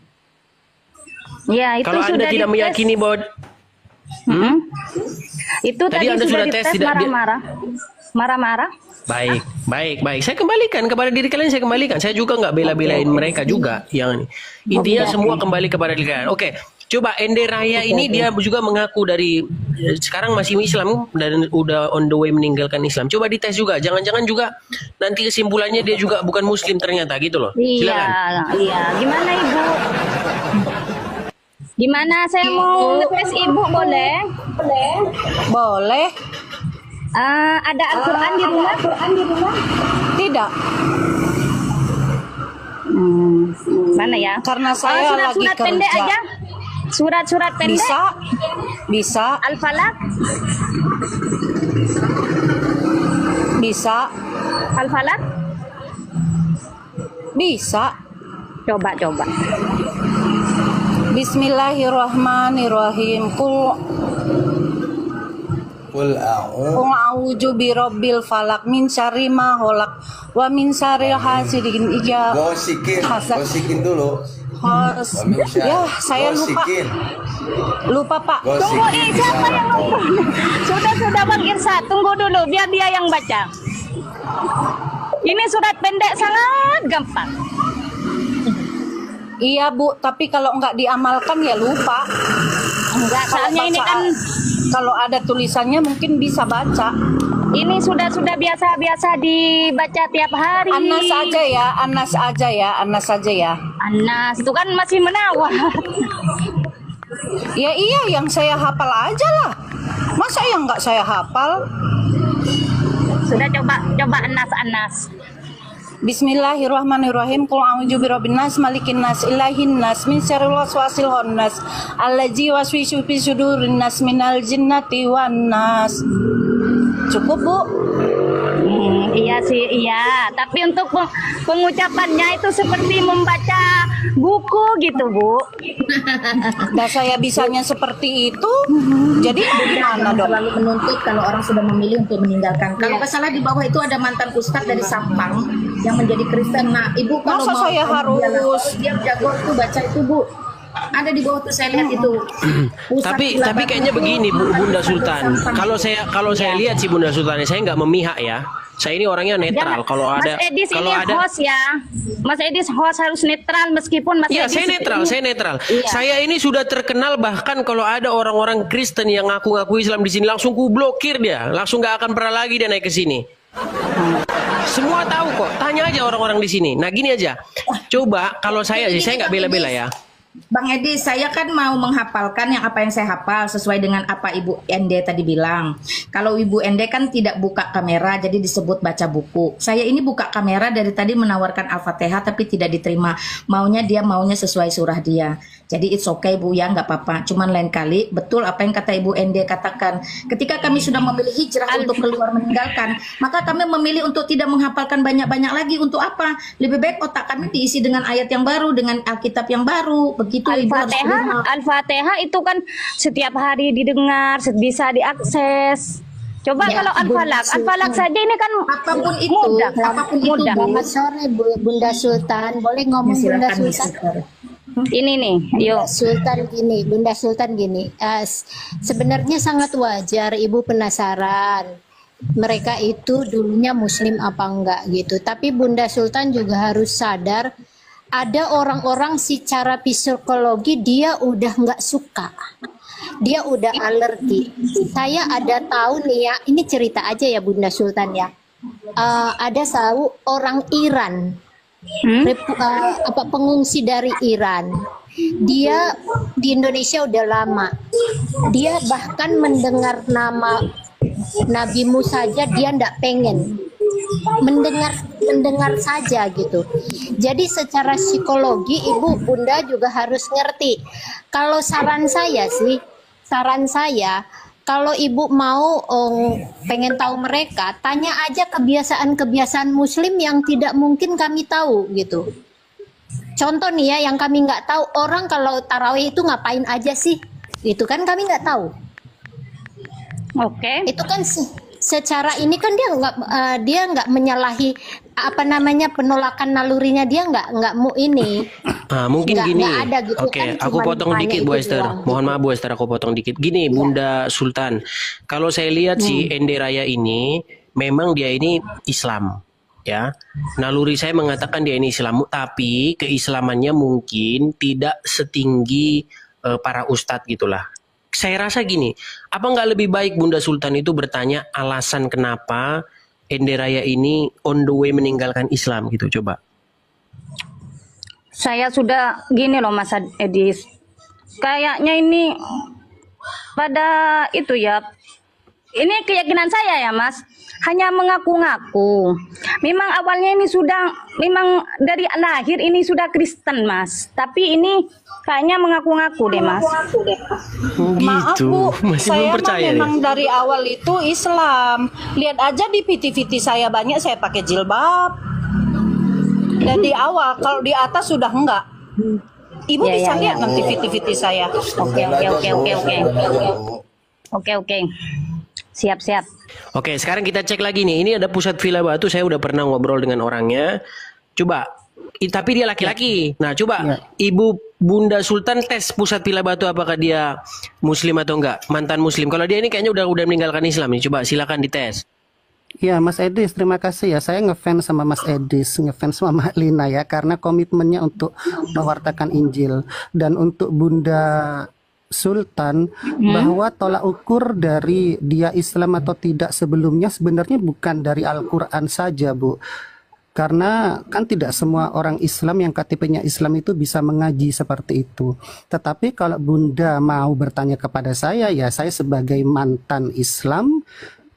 Ya, itu Kalau Anda sudah tidak dites. meyakini bahwa Itu Tadi tadi Anda sudah sudah tes, dites tidak- marah-marah. baik. Saya kembalikan kepada diri kalian, saya kembalikan. Saya juga nggak bela-belain mereka juga. Yang intinya semua kembali kepada diri kalian. Oke, coba Ende Raya ini dia juga mengaku dari sekarang masih Islam dan udah on the way meninggalkan Islam. Coba dites juga. Jangan-jangan juga nanti kesimpulannya dia juga bukan Muslim ternyata gitu loh. Silakan. Iya. Gimana Ibu? Gimana saya mau ngetes Ibu boleh? Boleh. Ada Al-Quran di rumah? Tidak. Mana ya? Karena saya lagi surat-surat pendek kerja. aja. Surat-surat pendek. Bisa. Al-Falaq. Bisa. Al-Falaq. Bisa. Coba. Bismillahirrahmanirrahim. Qul a'udzu Qul a'udzu birabbil falaq min syarri ma khalaq wa min syarri hasidin idza Gosikin dulu. Ya, saya lupa. Lupa, Pak. Tunggu, siapa yang ngomong? Sudah Bang Irsa, tunggu dulu biar dia yang baca. Ini surat pendek sangat gampang. Iya, Bu, tapi kalau nggak diamalkan ya lupa. Enggak, soalnya ini kan kalau ada tulisannya mungkin bisa baca. ini sudah biasa dibaca tiap hari. Anas aja ya. Anas itu kan masih menawar. Ya iya, yang saya hafal aja lah. Masa yang nggak saya hafal? Sudah coba Anas. Bismillahirrahmanirrahim. Qul a'udzu birabbin nas, malikin nas, ilahin nas, min syarril waswasil khannas, allazi waswisu fi sudurin nas minal jinnati wan nas. Cukup, Bu? Iya sih, iya. Tapi untuk pengucapannya itu seperti membaca buku gitu, Bu. Nah, saya bisanya seperti itu. Jadi mau gimana dong? Selalu menuntut kalau orang sudah memilih untuk meninggalkan. Kalau nggak salah di bawah itu ada mantan ustadz dari Sampang yang menjadi Kristen. Nah, Ibu kalau Masa mau saya harus dia jago tuh baca itu, Bu. Ada di bawah tuh saya lihat itu. Tapi kayaknya begini Bunda Sultan. Kalau saya lihat sih Bunda Sultan, saya nggak memihak ya. Saya ini orangnya netral. Kalau ada Mas Edis ini host ya. Mas Edis host harus netral meskipun Mas Edis. Saya netral. Iya. Saya ini sudah terkenal, bahkan kalau ada orang-orang Kristen yang ngaku-ngaku Islam di sini langsung ku blokir dia, langsung nggak akan pernah lagi dia naik ke sini. Semua tahu kok. Tanya aja orang-orang di sini. Nah gini aja. Coba kalau saya nggak bela-bela ya. Bang Edi, saya kan mau menghafalkan apa yang saya hafal sesuai dengan apa Ibu Ende tadi bilang. Kalau Ibu Ende kan tidak buka kamera, jadi disebut baca buku. Saya ini buka kamera dari tadi menawarkan Al-Fatihah tapi tidak diterima. Maunya sesuai surah dia. Jadi it's okay Bu ya, nggak apa-apa. Cuman lain kali betul apa yang kata Ibu Ende katakan. Ketika kami sudah memilih hijrah untuk keluar meninggalkan, maka kami memilih untuk tidak menghafalkan banyak-banyak lagi. Untuk apa? Lebih baik otak kami diisi dengan ayat yang baru, dengan Alkitab yang baru. Begitu Al-Fatihah itu kan setiap hari didengar, bisa diakses. Coba Ya, kalau Al-Falaq saja ini kan apapun itu, mudah. Selamat sore Bunda Sultan. Boleh ngomong Bunda Sultan? Ini nih, yuk. Bunda Sultan gini. Sebenarnya sangat wajar Ibu penasaran. Mereka itu dulunya Muslim apa enggak gitu. Tapi Bunda Sultan juga harus sadar ada orang-orang secara psikologi dia udah nggak suka, dia udah alergi. Saya ada tahu nih ya, ini cerita aja ya Bunda Sultan ya. Ada tahu orang Iran, pengungsi dari Iran. Dia di Indonesia udah lama. Dia bahkan mendengar nama Nabi Musa saja dia ndak pengen. Mendengar saja gitu. Jadi secara psikologi Ibu Bunda juga harus ngerti. Kalau saran saya kalau Ibu mau pengen tahu mereka, tanya aja kebiasaan-kebiasaan Muslim yang tidak mungkin kami tahu gitu. Contoh nih ya, yang kami nggak tahu, orang kalau tarawih itu ngapain aja sih? Itu kan kami nggak tahu. Oke. Itu kan secara ini kan dia nggak menyalahi apa namanya penolakan nalurinya, dia nggak mau ini. Mungkin gini. Nggak ada gitu Oke, kan, aku cuman potong hanya dikit itu Bu Esther. doang. Mohon maaf Bu Esther, aku potong dikit. Gini Bunda Sultan, kalau saya lihat si Ende Raya ini memang dia ini Islam. Ya, naluri saya mengatakan dia ini Islam, tapi keislamannya mungkin tidak setinggi para ustadz gitulah. Saya rasa gini, apa nggak lebih baik Bunda Sultan itu bertanya alasan kenapa Ende Raya ini on the way meninggalkan Islam gitu, coba. Saya sudah gini loh Mas Edis. Kayaknya ini pada itu ya. Ini keyakinan saya ya Mas. Hanya mengaku-ngaku. Memang awalnya ini memang dari lahir ini sudah Kristen Mas. Tapi ini kayaknya mengaku-ngaku deh Mas. Maaf Gitu, Bu, masih belum saya percaya ya? memang dari awal itu Islam. Lihat aja di PT-PT saya banyak saya pakai jilbab. Dan di awal, kalau di atas sudah enggak. Ibu Ya, bisa ya, lihat ya. nanti PT-PT saya. Oke. Siap. Oke, sekarang kita cek lagi nih. Ini ada Pusat Villa Batu, saya udah pernah ngobrol dengan orangnya. Coba, tapi dia laki-laki. Nah, coba Ibu Bunda Sultan tes Pusat Villa Batu apakah dia muslim atau enggak, mantan muslim. Kalau dia ini kayaknya udah meninggalkan Islam nih. Coba silakan dites. Ya Mas Edis, terima kasih ya. Saya ngefans sama Mas Edis, ngefans sama Mbak Lina ya, karena komitmennya untuk mewartakan Injil. Dan untuk Bunda Sultan, bahwa tolak ukur dari dia Islam atau tidak sebelumnya sebenarnya bukan dari Al-Quran saja Bu. Karena kan tidak semua orang Islam yang KTP-nya Islam itu bisa mengaji seperti itu. Tetapi kalau Bunda mau bertanya kepada saya, ya saya sebagai mantan Islam,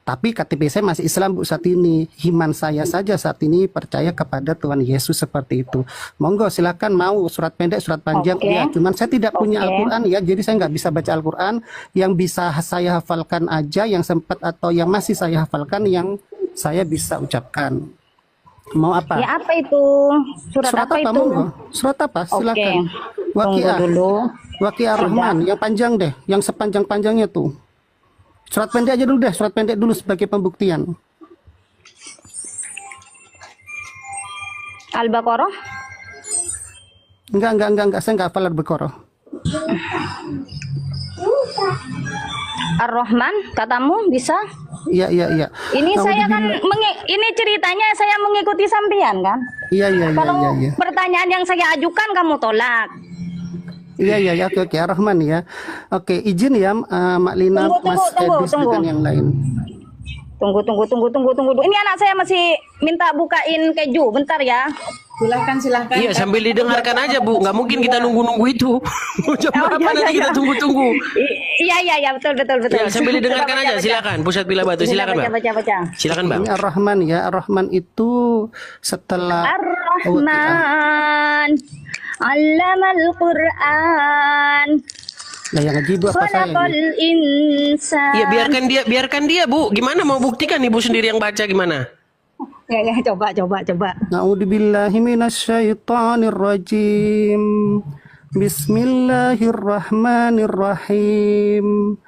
tapi KTP saya masih Islam Bu saat ini. Iman saya saja saat ini percaya kepada Tuhan Yesus seperti itu. Monggo silakan mau surat pendek, surat panjang. Ya, cuman saya tidak punya Al-Quran ya, jadi saya nggak bisa baca Al-Quran. Yang bisa saya hafalkan aja, yang sempat atau yang masih saya hafalkan, yang saya bisa ucapkan. Mau apa? Ya apa itu? Surat apa itu? Monggo. Surat apa? Silakan. Waqiah. Waqiah Rahman, yang panjang deh, yang sepanjang-panjangnya tuh. Surat pendek aja dulu deh, surat pendek dulu sebagai pembuktian. Al-Baqarah? Enggak, saya enggak hafal Al-Baqarah. Ar-Rahman, katamu bisa? Iya. Ini saya kan ini ceritanya saya mengikuti sampean kan? Iya. Kalau pertanyaan yang saya ajukan kamu tolak. Iya, oke, Ar-Rahman ya. Oke, izin ya Mak Lina, Mas Edis dengan yang lain. Tunggu. Ini anak saya masih minta bukain keju, bentar ya. Silahkan. Iya, sambil didengarkan aja Bu. Nggak mungkin kita nunggu itu. Jam berapa nanti kita tunggu. Iya, betul. Ya, sambil didengarkan aja. Silakan Pusat Villa Batu, silakan Bang. Baca. Silakan Bang. Ini Ar-Rahman ya. Ar-Rahman itu setelah Ar-Rahman Allamal Quran. Nah, yang ngaji Bu apa saya? Khalaqal insan. Iya, biarkan dia Bu. Gimana mau buktikan Ibu sendiri yang baca gimana? Ya, coba. Na'udzubillahi minasyaitonir rajim. Bismillahirrahmanirrahim.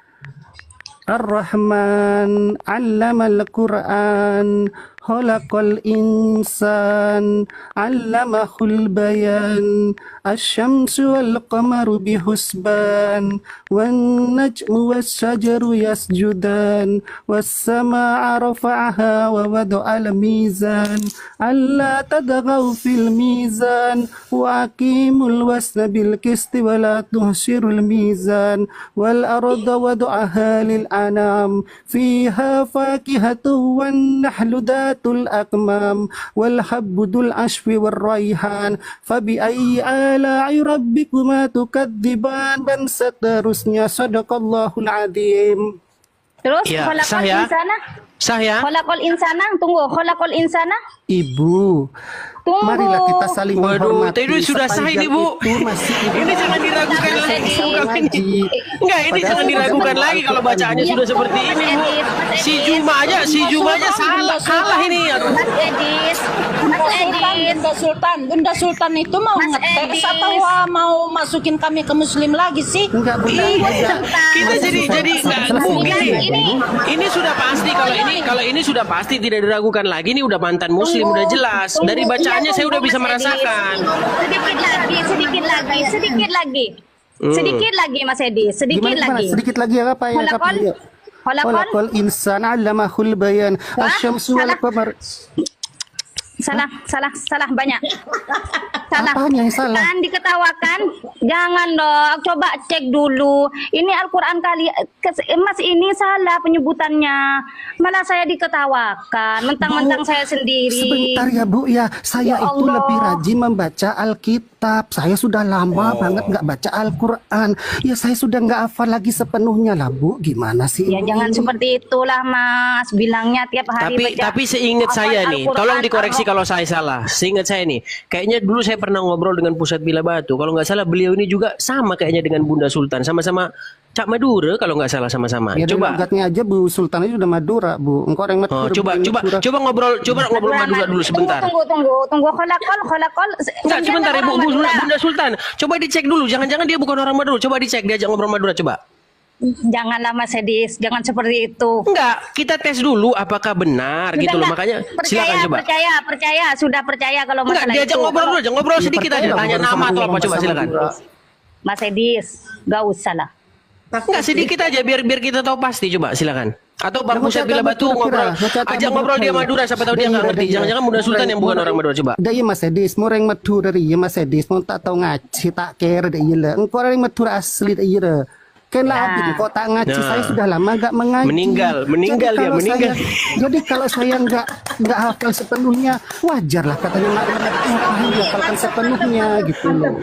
Ar-Rahman 'allamal Qur'an, khalaqal insan, 'allamahul bayan, asy-syamsu wal qamaru bihusban, wan najmu wasyajaru yasjudan, was samaa'a rafa'aha wa wada'al mizan, alla tadghaw fil mizan, wa aqimul wasna bil qisti wa la tuhsirul mizan, wal arda wada'aha lil anam, fiha fakihatun wan nahlu datul akmam, wal habbu dul ashfi war raihan, fabi ayyi ala'i rabbikuma tukadziban, dan seterusnya. Sadaqallahul adzim. Terus Ya, khalaqal insana? Sah ya? Khalaqal insana, tunggu. Khalaqal insana? Ibu, Tunggu. marilah kita saling Waduh, menghormati. itu sudah sah ini Bu. Ini jangan diragukan lagi. Enggak, ini jangan diragukan lagi kalau bacaannya sudah seperti ini Bu. Si Juma aja salah ini. Aduh. Mas Edis. Bunda Sultan itu mau ngetes atau mau masukin kami ke Muslim lagi sih? Enggak, Bunda. Kita jadi nggak Bu gini. Ini sudah pasti kalau ini sudah pasti tidak diragukan lagi. Ini udah mantan muslim, udah jelas. Dari bacaannya saya udah bisa merasakan. Sedikit lagi Mas Edi, sedikit Gimana? lagi. Sedikit lagi apa yang Khalaqal insana 'allamahul bayan. Asy-syamsu wal qamar. Salah banyak. Salah. Apanya yang salah? Kan diketawakan. Jangan dong, coba cek dulu. Ini Al-Qur'an kali Mas ini salah penyebutannya. Malah saya diketawakan, mentang-mentang saya sendiri. Sebentar ya Bu ya, saya itu lebih rajin membaca Alkitab. Saya sudah lama banget nggak baca Al-Quran. Ya saya sudah nggak hafal lagi sepenuhnya lah Bu. Gimana sih? Ya jangan seperti itulah Mas. Bilangnya tiap hari baca. Tapi seingat saya nih, tolong dikoreksi kalau saya salah. Seingat saya nih, kayaknya dulu saya pernah ngobrol dengan Pusat Bila Batu. Kalau nggak salah beliau ini juga sama kayaknya dengan Bunda Sultan, sama-sama Cak Madura kalau nggak salah sama-sama. Ya, coba. Logatnya aja Bu Sultan itu udah Madura Bu. Engkau orang Madura. Coba ngobrol Madura dulu sebentar. Tunggu kolakol. Enggak, sebentar Ibu Bunda Sultan. Coba dicek dulu, jangan-jangan dia bukan orang Madura. Coba dicek, diajak ngobrol Madura coba. Janganlah Mas Edis, jangan seperti itu. Enggak, kita tes dulu apakah benar gitu loh. Makanya silakan coba. Sudah percaya kalau masalah enggak, diajak ngobrol dulu, ngobrol sedikit aja. Tanya nama atau apa coba silakan. Mas Edis, gak usah lah. Enggak, sedikit aja biar kita tahu pasti, coba silakan. Atau Bang Pusat Bila Batu ngobrol, ajak ngobrol dia Madura, siapa tahu dia nggak ngerti. Jangan-jangan Bunda Sultan yang bukan orang Madura, coba. Iya Mas Edis, mau orang Madura ya Mas Edis, mau tak tahu ngaji tak kira deh iya. Engkau orang Madura asli deh iya. Kan lah, kok tak ngaji, saya sudah lama gak mengaji. Meninggal dia. Jadi kalau saya nggak hafal sepenuhnya, wajar lah katanya ngapain hafalkan sepenuhnya gitu loh.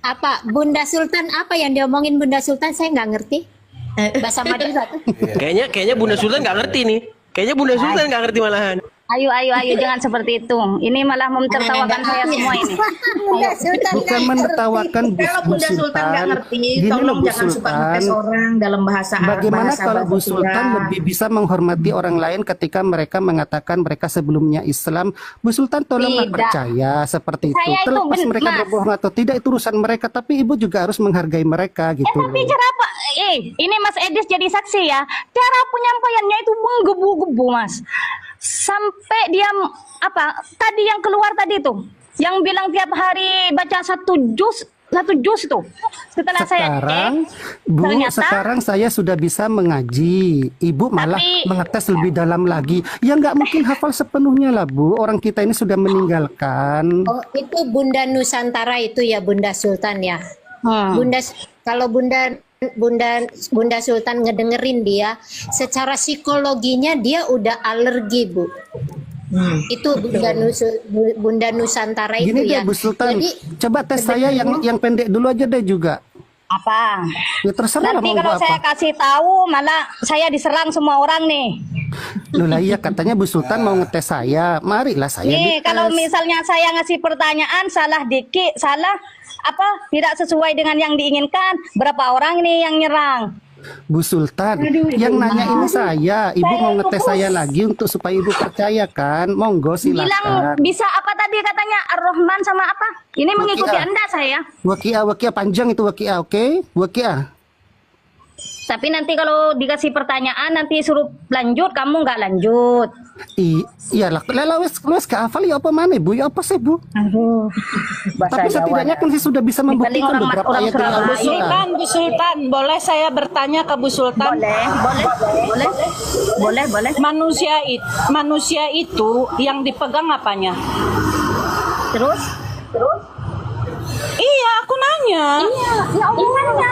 Apa Bunda Sultan, apa yang diomongin Bunda Sultan saya nggak ngerti. Bahasa Madura tuh. Kayaknya Bunda Sultan nggak ngerti nih. Kayaknya Bunda Sultan nggak ngerti malahan. Ayo, jangan seperti itu. Ini malah mentertawakan saya semua ini. Bukan menertawakan Bunda Sultan nggak ngerti, tolong jangan suka ngetes orang dalam bahasa Arab. Bagaimana kalau Bu Sultan lebih bisa menghormati orang lain ketika mereka mengatakan mereka sebelumnya Islam? Bu Sultan tolonglah percaya seperti itu. Terlepas mereka berbohong atau tidak itu urusan mereka, tapi Ibu juga harus menghargai mereka gitu. Tapi cara apa? Ini Mas Edis jadi saksi ya. Cara penyampaiannya itu menggebu-gebu Mas. Sampai dia tadi yang keluar tadi tuh yang bilang tiap hari baca satu juz itu. Setelah sekarang saya sudah bisa mengaji. Ibu malah mengetes lebih dalam lagi. Ya nggak mungkin hafal sepenuhnya lah Bu. Orang kita ini sudah meninggalkan. Oh itu Bunda Nusantara itu ya Bunda Sultan ya. Kalau Bunda Sultan ngedengerin dia, secara psikologinya dia udah alergi Bu. Itu Bunda Nusantara itu. Gini ya. Bu Sultan, jadi, coba tes saya yang pendek dulu aja deh juga. Apa? Ya terserah nanti kalau saya kasih tahu malah saya diserang semua orang nih. Loh lah iya katanya Bu Sultan mau ngetes saya. Marilah saya nih dites. kalau misalnya saya ngasih pertanyaan salah dikit, tidak sesuai dengan yang diinginkan, berapa orang nih yang nyerang? Bu Sultan, yang nanya ini saya. Ibu mau ngetes saya lagi untuk supaya Ibu percaya kan? Monggo silakan. Bilang bisa apa tadi katanya Ar-Rahman sama apa? Ini mengikuti Anda saya. Waqiah panjang itu waqiah, oke? Waqiah. Tapi nanti kalau dikasih pertanyaan nanti suruh lanjut, kamu nggak lanjut. Iya lah, lewes ke hafal ya apa mana Bu? Ya apa sih Bu? Aduh. Tapi setidaknya kan saya sudah bisa membuktikan beberapa ayat yang Bu Sultan, boleh saya bertanya ke Bu Sultan? Boleh. Manusia itu yang dipegang apanya? Terus? Iya, aku nanya. Iya, nanya.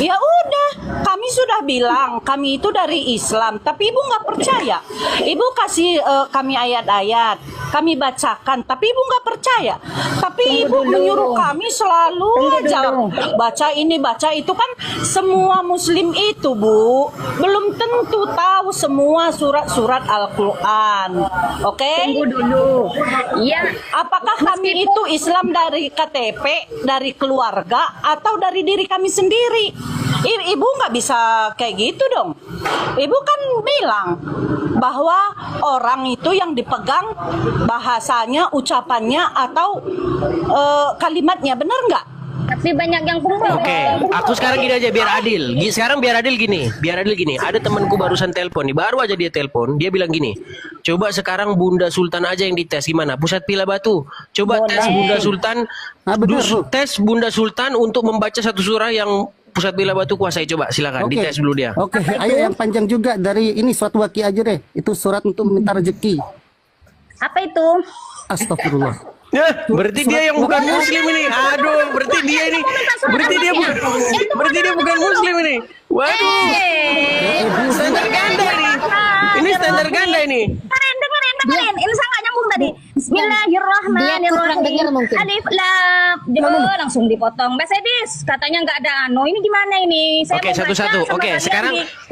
Ya udah, kami sudah bilang kami itu dari Islam, tapi Ibu nggak percaya. Ibu kasih kami ayat-ayat, kami bacakan, tapi Ibu nggak percaya. Tapi Ibu menyuruh kami selalu aja baca ini, baca itu. Kan semua Muslim itu Bu belum tentu tahu semua surat-surat Al-Quran. Oke? Tunggu dulu. Iya. Apakah kami itu Islam dari KTP, dari keluarga, atau dari diri kami sendiri? Ibu nggak bisa kayak gitu dong. Ibu kan bilang bahwa orang itu yang dipegang bahasanya, ucapannya, atau kalimatnya, benar nggak? tapi banyak yang kumpul. Oke, aku sekarang gini aja biar adil. Sekarang biar adil gini. Ada temanku barusan telepon nih, baru aja dia telepon. Dia bilang gini, coba sekarang Bunda Sultan aja yang dites gimana? Pusat Pila Batu. Coba tes Bunda Sultan. Tes Bunda Sultan untuk membaca satu surah yang Pusat Pila Batu kuasai. Coba silakan dites dulu dia. Oke, ayo yang panjang juga dari ini surat Waqi aja deh. Itu surat untuk minta rezeki. Apa itu? Astagfirullah. Ya, berarti dia yang bukan muslim ini. Aduh, berarti dia ini. Berarti dia bukan muslim ini. Waduh. Standar ganda ini. Ini standar ganda ini. Dengerin. Ini sangat nyambung tadi. Bismillahirrahmanirrahim. Alif lam. Langsung dipotong. Mbak Sedis, katanya nggak ada ano. Ini gimana ini? Oke, satu-satu.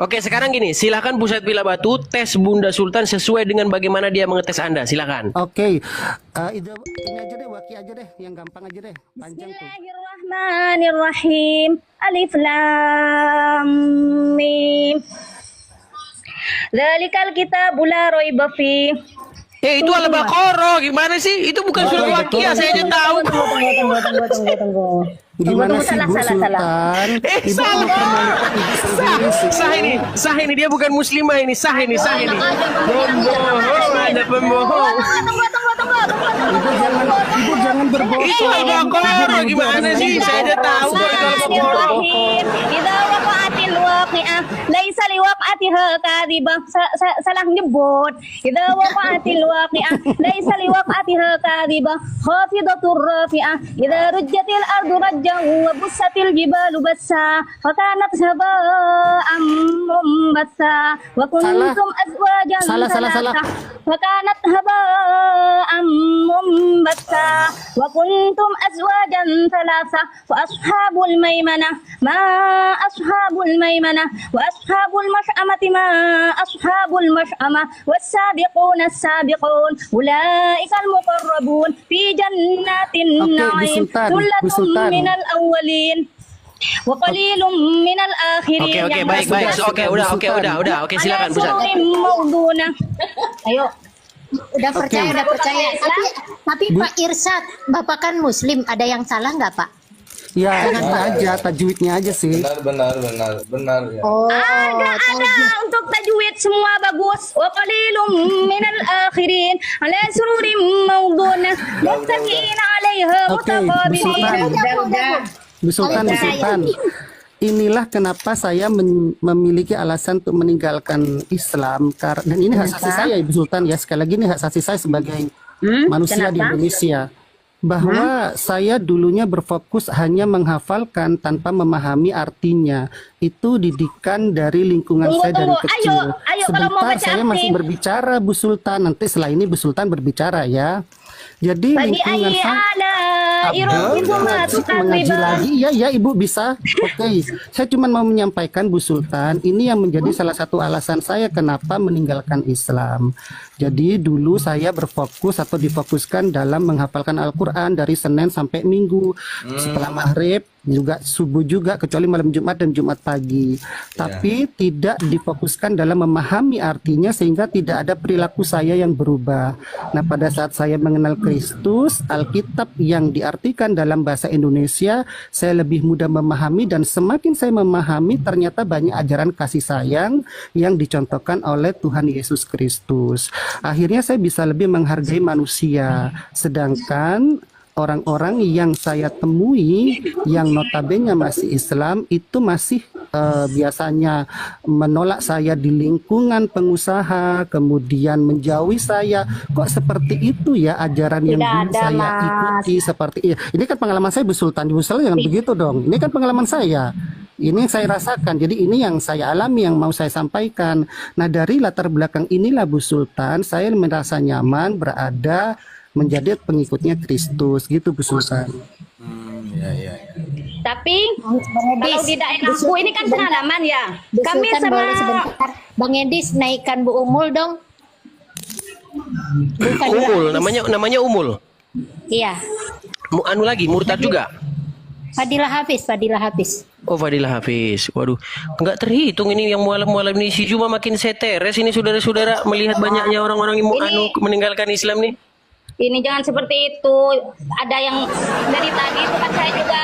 Oke, sekarang gini. Silakan Pusat Pila Batu tes Bunda Sultan sesuai dengan bagaimana dia mengetes Anda. Silakan. Oke. Ini aja deh, Waqi aja deh, yang gampang aja deh. Panjang tuh. Bismillahirrahmanirrahim. Alif lam mim. Dzalikal kitabul la raiba fi. Itu Al-Baqarah, gimana sih? Itu bukan surat Waqiah, saya aja tahu. Tunggu. Gimana sih Bu Sultan? Sah ini dia bukan muslimah ini, sah ini. Pembohong, ada pembohong. Ibu jangan berbohong. Itu Al-Baqarah, gimana sih? Saya aja tahu. Idza waqa'atil waqi'ah laisa liwaqa'atiha kadhibah. Salah nyebut. Idza waqa'atil waqi'ah laisa liwaqa'atiha kadhibah. Khafidatur rafi'ah. Idza rujjatil ardu rajjan wa bussatil jibalu bassa. Fakanat haba'an mumbassa. Wa kuntum azwajan salah. Fakanat haba'an mumbassa. Wa kuntum azwajan thalatha. Wa ashabul maimanah ma ashabul maimanah wa ashabul mash'amati ma ashabul mash'amah was-sabiquna as-sabiqun ulaikal muqarrabun fi jannatin na'im thullatun minal awwalin wa qalilum minal akhirin. Oke, baik. Udah. Oke, silakan Pusat. Ayo. Udah percaya. Tapi Pak Irsyad, Bapak kan muslim, ada yang salah nggak Pak? Ya, aja tajwidnya aja sih. Benar ya. Ada untuk tajwid semua bagus. Wa qalilum minal akhirin ala sururim mawdunah muttaqiina 'alaiha mutaqabilin. Bu Sultan. Inilah kenapa saya memiliki alasan untuk meninggalkan Islam, dan ini hak asasi saya Ibu Sultan ya, sekali lagi ini hak asasi saya sebagai manusia di Indonesia. Bahwa saya dulunya berfokus hanya menghafalkan tanpa memahami artinya. Itu didikan dari lingkungan saya dari kecil. Sebentar saya masih berbicara Bu Sultan, nanti setelah ini Bu Sultan berbicara ya. Jadi lingkungan mengaji lagi ya Ibu bisa. Oke, saya cuma mau menyampaikan Bu Sultan, ini yang menjadi salah satu alasan saya kenapa meninggalkan Islam. Jadi dulu saya berfokus atau difokuskan dalam menghafalkan Al-Quran dari Senin sampai Minggu. Setelah maghrib juga subuh juga, kecuali malam Jumat dan Jumat pagi. Tapi tidak difokuskan dalam memahami artinya sehingga tidak ada perilaku saya yang berubah. Nah, pada saat saya mengenal Kristus, Alkitab yang diartikan dalam bahasa Indonesia, saya lebih mudah memahami, dan semakin saya memahami ternyata banyak ajaran kasih sayang yang dicontohkan oleh Tuhan Yesus Kristus. Akhirnya saya bisa lebih menghargai manusia, sedangkan orang-orang yang saya temui yang notabene masih Islam itu masih biasanya menolak saya di lingkungan pengusaha, kemudian menjauhi saya. Kok seperti itu ya ajaran yang dulu saya ikuti seperti ini. Ini kan pengalaman saya Bu Sultan. Bu Sultan jangan begitu dong. Ini kan pengalaman saya. Ini yang saya rasakan. Jadi ini yang saya alami, yang mau saya sampaikan. Nah, dari latar belakang inilah Bu Sultan, saya merasa nyaman berada menjadi pengikutnya Kristus gitu Bu Sultan. Ya. Tapi kalau di daerahku ini kan pengalaman ya. Bu Kami Sultan, sama boleh sebentar. Bang Edis naikkan Bu Umul dong. Umul, namanya Umul. Iya. Anu lagi murtad juga. Fadilah Hafiz. Oh, Fadilah Hafiz. Waduh, nggak terhitung ini yang mualam-mualam ini. Si Juma makin seteres ini saudara-saudara melihat banyaknya orang-orang yang meninggalkan Islam nih. ini jangan seperti itu. Ada yang dari tadi itu kan saya juga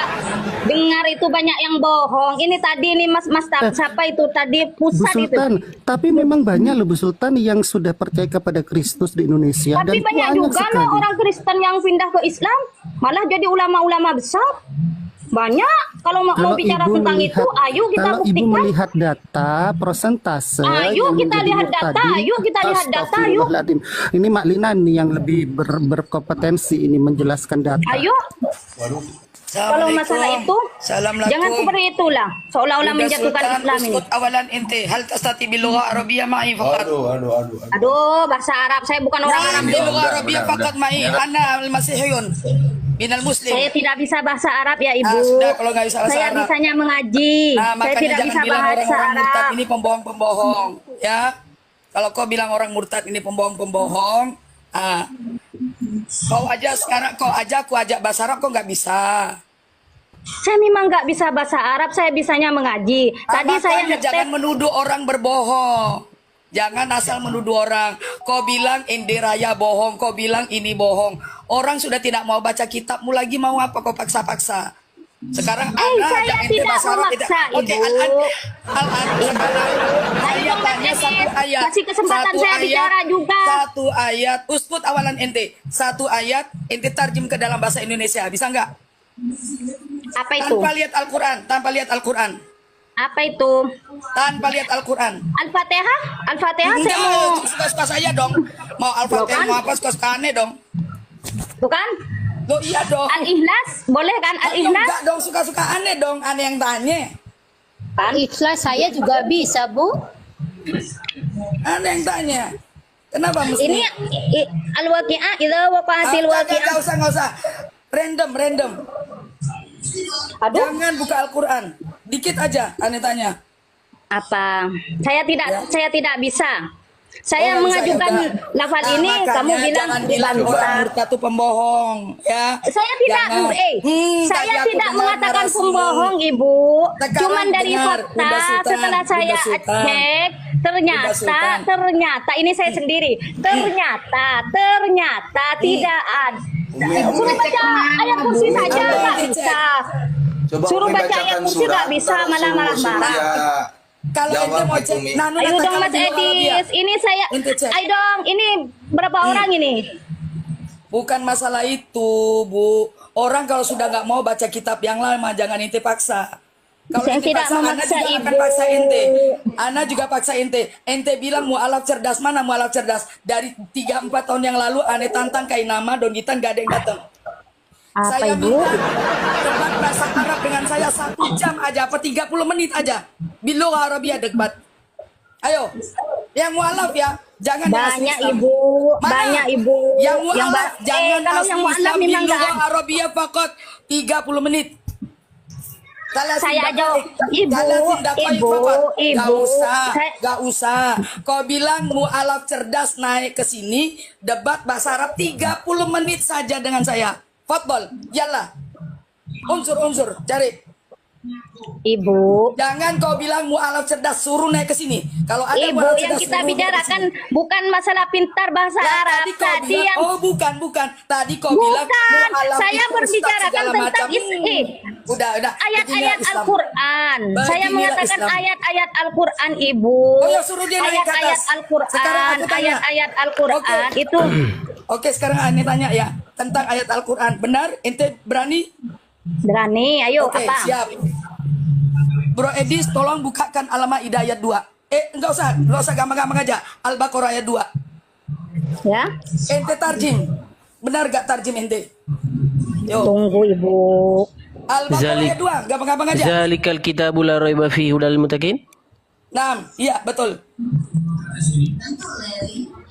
dengar itu banyak yang bohong. Ini tadi nih Mas siapa itu tadi Bu pusat itu. Sultan, tapi memang banyak loh Bu Sultan yang sudah percaya kepada Kristus di Indonesia Tapi dan banyak juga sekali. loh orang Kristen yang pindah ke Islam, malah jadi ulama-ulama besar. Banyak. Kalau mau bicara Ibu tentang itu, ayo kita kalau Ibu buktikan. melihat data persentase Ayo yang kita menjadi lihat nur data, tadi, ayo kita lihat data, yuk. astagfirullahaladzim. Ini Mak Lina nih yang lebih berkompetensi ini menjelaskan data. Ayo. Kalau masalah itu, jangan seperti itulah. Seolah-olah menjatuhkan Islam ini. Awalan ente hal tastati bil lugha arabiyyah ma'i faqat. Aduh, bahasa Arab. Saya bukan orang Arab. Bil lugha arabiyyah faqat ma'i. Ana al-masihiyun. Minal muslim. Saya tidak bisa bahasa Arab ya Ibu. Sudah, kalau nggak bisa bahasa saya Arab. bisanya mengaji. Nah, Saya makanya tidak jangan bisa bilang bahasa orang-orang murtad Arab. ini pembohong-pembohong, ya. Kalau kau bilang orang murtad ini pembohong-pembohong, kau aja sekarang aku ajak bahasa Arab kau nggak bisa. Saya memang nggak bisa bahasa Arab. Saya bisanya mengaji. Tadi saya Makanya jangan menuduh orang berbohong. Jangan asal menuduh orang. Kau bilang Ende Raya bohong, kau bilang ini bohong. Orang sudah tidak mau baca kitabmu lagi, mau apa kau paksa-paksa? Sekarang saya tidak memaksa, Oke, Ibu. sekarang saya tanya satu ayat. Kasih kesempatan Satu saya ayat, bicara juga. Satu ayat, uskut awalan ente. Satu ayat, ente tarjem ke dalam bahasa Indonesia. Bisa nggak? Apa itu? Tanpa lihat Al-Quran, tanpa lihat Al-Quran. Apa itu? Tanpa lihat Al-Quran. Al-Fatihah? Al-Fatihah saya mau. Enggak, suka-suka saya dong. Mau Al-Fatihah, Bukan. mau apa, suka-suka aneh dong. Bukan? Loh iya dong. Al-Ikhlas? Boleh kan Al-Ikhlas? Enggak dong, suka-suka aneh dong. Aneh yang tanya. Ikhlas saya juga bisa, Bu. Aneh yang tanya. Kenapa mesti? Ini Al-Waqi'ah, idza waqa'atil waqi'ah. Nggak usah. Random. Aduh. Jangan buka Al-Quran. Dikit aja, aneh tanya. Apa? Saya tidak bisa. Saya Oh, mengajukan bisa. lafal Nah, ini, makanya kamu bilang jangan bilang orang murtad itu pembohong, ya. Saya tidak, Jangan. saya Tadi aku tidak dengar mengatakan narasimu. pembohong, Ibu. Sekarang Cuman dari dengar, fakta, Bunda Sultan, setelah saya Bunda Sultan. cek, Bunda Sultan. ternyata ini saya sendiri. Ternyata tidak ada. Suruh baca ayat kursi saja nggak bisa. Suruh baca ayat kursi nggak bisa, malah marah-marah. Kalau ente mau cek, Ayo dong Mas Edis, ini saya, ayo dong, ini berapa orang ini? Bukan masalah itu, Bu. Orang kalau sudah nggak mau baca kitab yang lama, jangan ente paksa. Kalau Saya ente tidak paksa, Ana memaksa, juga akan Ibu. paksa ente. Ana juga paksa ente. Ente bilang mualaf cerdas, mana mualaf cerdas? Dari 3-4 tahun yang lalu, Ane tantang kain nama, Donitan gak ada yang datang. Apa Saya Ibu? minta debat bahasa Arab dengan saya 1 jam aja, apa 30 menit aja. Bilo Arabia debat. Ayo, yang mualaf ya, jangan yang asli Banyak Islam. Ibu, Mana? banyak Ibu. Yang mualaf, jangan kalau asli yang mualaf Islam memang Bilo nggak ada. Arabia fakot 30 menit. Saya aja, Ibu, Ibu, Gak usah. Kau bilang mualaf cerdas naik ke sini, debat bahasa Arab 30 menit saja dengan saya. Fotbol, yalla. Unsur, cari. Ibu. Jangan kau bilang mualaf cerdas, suruh naik ke sini. Kalau ada Ibu, mualaf yang cerdas, kita suruh bicarakan naik ke sini. bukan masalah pintar bahasa Arab. Tadi kau Tadi bilang, yang oh bukan. Tadi kau bilang bukan, mualaf saya itu berbicarakan ustaz segala tentang macam. Udah. ayat-ayat Beginilah Islam. Al-Quran. Saya Beginilah mengatakan Islam. ayat-ayat Al-Quran, Ibu. Oh ya, suruh dia naik ke atas. Ayat-ayat Sekarang Al-Quran, aku tanya. ayat-ayat Al-Quran itu. Oke, sekarang Ane tanya ya tentang ayat Al-Quran. Benar? Ente berani? Berani, ayo Oke, apa? siap. Bro Edis, tolong bukakan Al-Maidah ayat 2. Enggak usah gampang-gampang aja. Al-Baqarah ayat 2. Ya. Ente tarjim. Benar gak tarjim ente? Yo. Tunggu Ibu. Al-Baqarah ayat 2, gampang-gampang aja. Zalikal kitabu la raiba fihi hudal muttaqin. Nah, iya betul.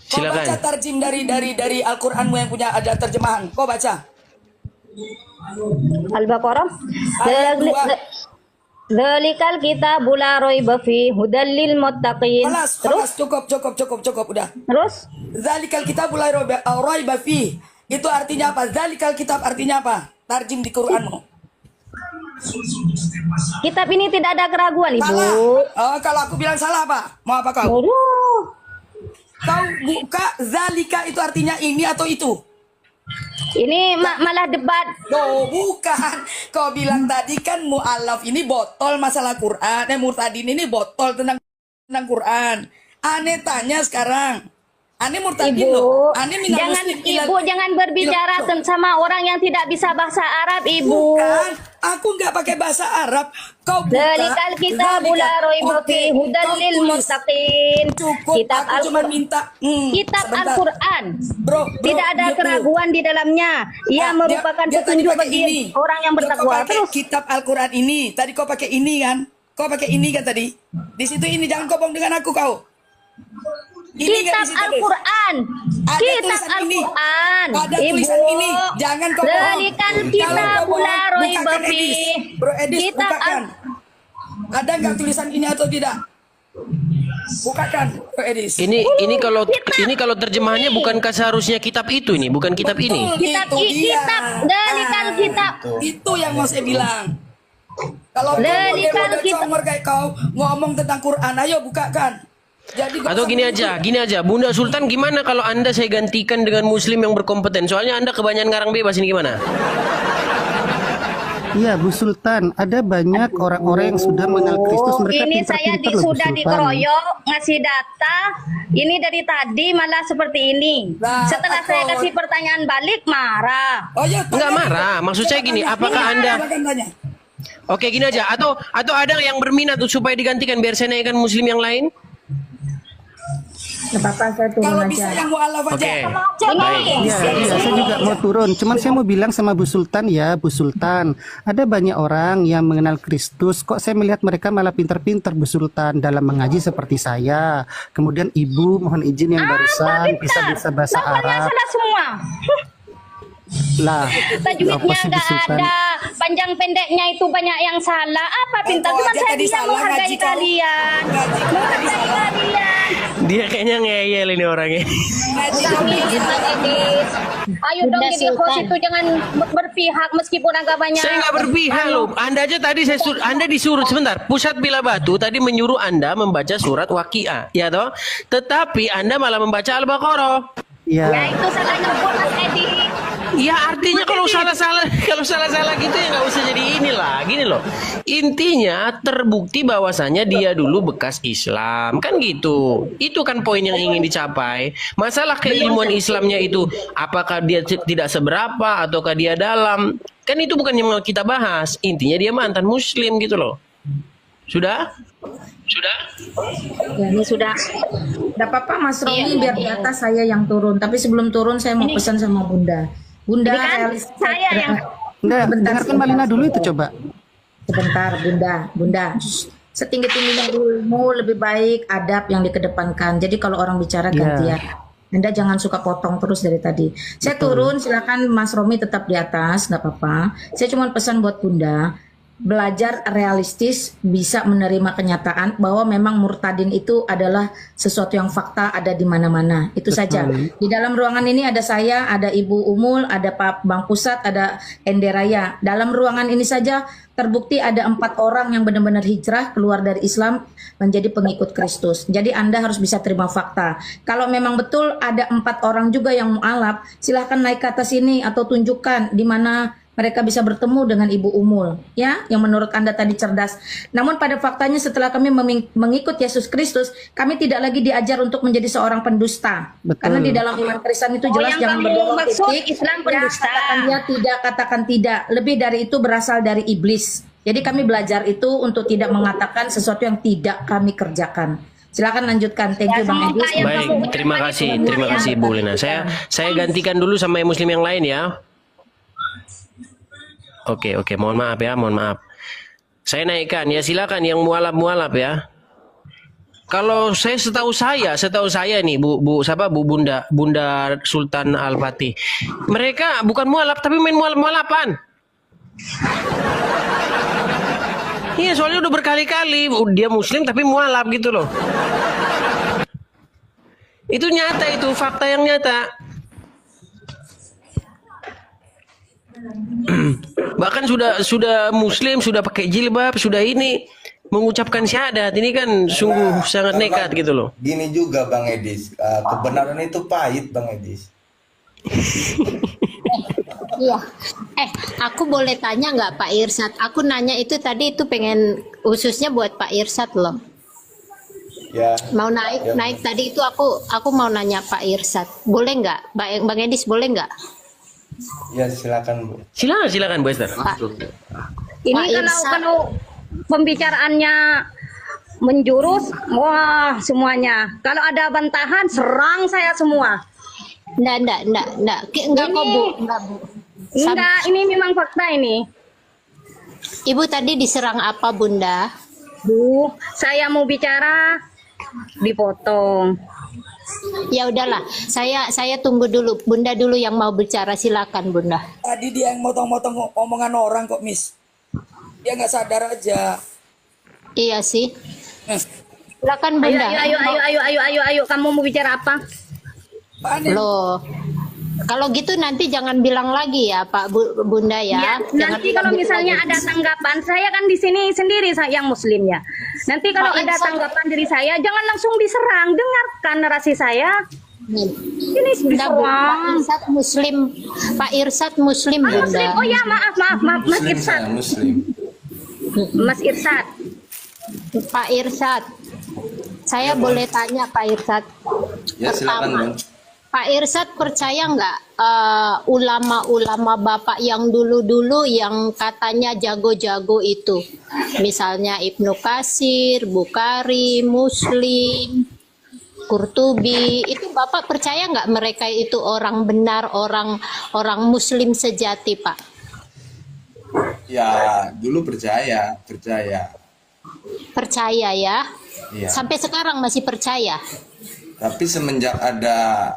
Kau Silakan. baca tarjim dari Al-Qur'anmu yang punya ada terjemahan. Kau baca. Al-Baqarah. Ayat 2. Dzalikal kitabu la raiba fi hudal lil muttaqin. Kelas, cukup udah. Terus? Zalikal kitabul la raiba fihi. Itu artinya apa? Zalikal kitab artinya apa? Tarjim di Qur'anmu. Kitab ini tidak ada keraguan, Ibu. Salah. Oh, kalau aku bilang salah apa? Mau apa kau? Aduh. Kau buka zalika itu artinya ini atau itu? Ini malah debat. Loh, bukan. Kau bilang tadi kan mu'alaf ini botol masalah Quran. Murtadin ini botol tentang Quran. Aneh tanya sekarang. Aneh murtadin loh. Aneh minat muslim. Ibu jangan berbicara sama orang yang tidak bisa bahasa Arab, Ibu. Bukan. Aku nggak pakai bahasa Arab. Kau buka. Zalikal kitabu la raiba fihi hudan lil muttaqin. Kitab Aku cuma minta. Kitab Sebentar. Al-Quran. Bro, Tidak ada keraguan di dalamnya. Ia merupakan dia tadi petunjuk pakai bagi ini. orang yang Kau bertakwa. pakai Terus kitab Al-Quran ini. Tadi kau pakai ini kan? Kau pakai ini kan tadi? Di situ ini, jangan kau bohong dengan aku kau. Ini nggak Kitab di situ, Des. Al-Quran. Ada Kitab tulisan ini. Al-Quran. Ada Ibu. tulisan ini. Jangan kau bohong. Zalikal Kalau kitabu kau bohong, la raiba bukakan fihi. Edis. Bro Edis, Kitab bukakan. Ada nggak tulisan ini atau tidak? Bukakan, Bro Edis. Ini kalau terjemahannya bukankah seharusnya kitab itu ini, bukan kitab ini? Kitab Itu dia. kitab zalikal kitab. Itu yang mau saya bilang. Kalau Zalikal model kitab. comor kayak kau ngomong tentang Quran, ayo bukakan. Jadi Atau gini aja, Bunda Sultan, gimana kalau Anda saya gantikan dengan muslim yang berkompeten? Soalnya Anda kebanyakan ngarang bebas, ini gimana? Iya, Bu Sultan, ada banyak orang-orang yang sudah mengenal Kristus, mereka Ini saya pintar-pintar loh, Bu sudah Sultan. dikeroyok ngasih data. Ini dari tadi malah seperti ini. Setelah saya kasih pertanyaan balik marah. Oh ya, Enggak marah, maksud saya gini, apakah Anda... Oke, gini aja, atau ada yang berminat supaya digantikan biar saya naikkan muslim yang lain? Nggak apa-apa, saya turun Kalau aja. bisa yang mu'alaf aja. Iya, saya juga mau turun. Cuman saya mau bilang sama Bu Sultan ya, Bu Sultan, ada banyak orang yang mengenal Kristus. Kok saya melihat mereka malah pintar-pintar, Bu Sultan, dalam mengaji seperti saya. Kemudian Ibu mohon izin yang barusan bisa bahasa Arab. Salah semua. Lah, Tajwidnya apa sih, Bu nggak Sultan? ada, panjang pendeknya itu banyak yang salah. Apa pintar? Cuma aja saya tadi bisa salah, menghargai ngaji kau. kalian. Menghargai kalian. Dia kayaknya ngeyel ini orangnya. Ayo dong Bunda jadi host Sultan. itu jangan berpihak meskipun agamanya. Saya nggak berpihak loh. Anda aja tadi Anda disuruh sebentar. Pusat Bila Batu tadi menyuruh Anda membaca surat Waqiah, ya toh? Tetapi Anda malah membaca Al-Baqarah. Iya. Ya itu salahnya buat Mas Edi. Ya artinya kalau salah-salah gitu ya nggak usah jadi inilah. Gini loh. Intinya terbukti bahwasannya dia dulu bekas Islam kan gitu. Itu kan poin yang ingin dicapai. Masalah keilmuan Islamnya itu apakah dia tidak seberapa ataukah dia dalam? Kan itu bukan yang mau kita bahas. Intinya dia mantan Muslim gitu loh. Sudah? Ya, ini sudah. Tidak apa-apa, Mas Romi, biar di atas saya yang turun. Tapi sebelum turun saya mau pesan sama Bunda. Bunda, Ini kan realis- saya yang Enggak, dengarkan Mbak Lina dulu itu coba. Sebentar, Bunda. Setinggi-tingginya ilmu lebih baik adab yang dikedepankan. Jadi kalau orang bicara gantian. Anda jangan suka potong terus dari tadi. Saya turun, silakan Mas Romi tetap di atas, nggak apa-apa. Saya cuma pesan buat Bunda, belajar realistis, bisa menerima kenyataan bahwa memang murtadin itu adalah sesuatu yang fakta ada di mana-mana. Itu saja. Di dalam ruangan ini ada saya, ada Ibu Umul, ada Pak Bang Pusat, ada Enderaya. Dalam ruangan ini saja terbukti ada 4 orang yang benar-benar hijrah keluar dari Islam menjadi pengikut Kristus. Jadi Anda harus bisa terima fakta. Kalau memang betul ada 4 orang juga yang mu'alaf, silahkan naik ke atas ini atau tunjukkan di mana mereka bisa bertemu dengan Ibu Umul, ya, yang menurut Anda tadi cerdas. Namun pada faktanya setelah kami mengikut Yesus Kristus, kami tidak lagi diajar untuk menjadi seorang pendusta. Betul. Karena di dalam iman Kristen itu jelas yang jangan kamu berbohong maksud titik. Islam Ya, pendusta. katakan ya, tidak, katakan tidak. Lebih dari itu berasal dari iblis. Jadi kami belajar itu untuk tidak mengatakan sesuatu yang tidak kami kerjakan. Silakan lanjutkan. Thank you Bang Edi. Baik, terima kasih Bu Lina. Saya gantikan dulu sama yang muslim yang lain ya. Oke, mohon maaf ya, mohon maaf. Saya naikkan ya, silakan yang mualaf ya. Kalau setahu saya nih Bu Bunda Sultan Al-Fatih. Mereka bukan mualaf tapi main mualapan. Iya, soalnya udah berkali-kali dia muslim tapi mualaf gitu loh. Itu nyata, itu fakta yang nyata. Bahkan sudah muslim, sudah pakai jilbab, sudah ini mengucapkan syahadat. Ini kan sungguh sangat nekat gitu loh. Gini juga Bang Edis, kebenaran itu pahit Bang Edis. Iya. Aku boleh tanya nggak Pak Irsad? Aku nanya itu tadi itu pengen khususnya buat Pak Irsad loh. Ya. Mau naik tadi itu aku mau nanya Pak Irsad. Boleh nggak? Bang Edis boleh nggak? Ya silakan Bu. Silakan Bu Esther. Ini Pak Irsad. kalau pembicaraannya menjurus, wah semuanya. Kalau ada bantahan, serang saya semua. Enggak kok Bu. Enggak Bu. Enggak, ini memang fakta ini. Ibu tadi diserang apa Bunda? Bu, saya mau bicara, dipotong. Ya udahlah, saya tunggu dulu. Bunda dulu yang mau bicara, silakan Bunda. Tadi dia yang motong-motong omongan orang kok, Miss. Dia nggak sadar aja. Iya sih. Silakan Bunda. Ayo, kamu mau bicara apa? Loh, kalau gitu nanti jangan bilang lagi ya Pak Bunda ya. Jangan Nanti kalau bilang misalnya lagi. ada tanggapan, saya kan di sini sendiri yang muslim ya. Nanti kalau Pak ada Irsad. tanggapan dari saya, jangan langsung diserang. Dengarkan narasi saya. Ini Enggak, Bu. Pak diserang. Irsad Muslim. Pak Irsad Muslim Bunda. Muslim. Oh ya, maaf Mas Muslim Irsad. saya, Muslim. Mas Irsad. Pak Irsad. Saya boleh tanya Pak Irsad. Ya silakan Pertama, Bun. Pak Irsad percaya nggak ulama-ulama Bapak yang dulu-dulu yang katanya jago-jago itu, misalnya Ibnu Katsir, Bukhari, Muslim, Qurtubi, itu Bapak percaya nggak mereka itu orang benar, orang Muslim sejati, Pak? Ya dulu percaya. Percaya ya? Iya. Sampai sekarang masih percaya? Tapi semenjak ada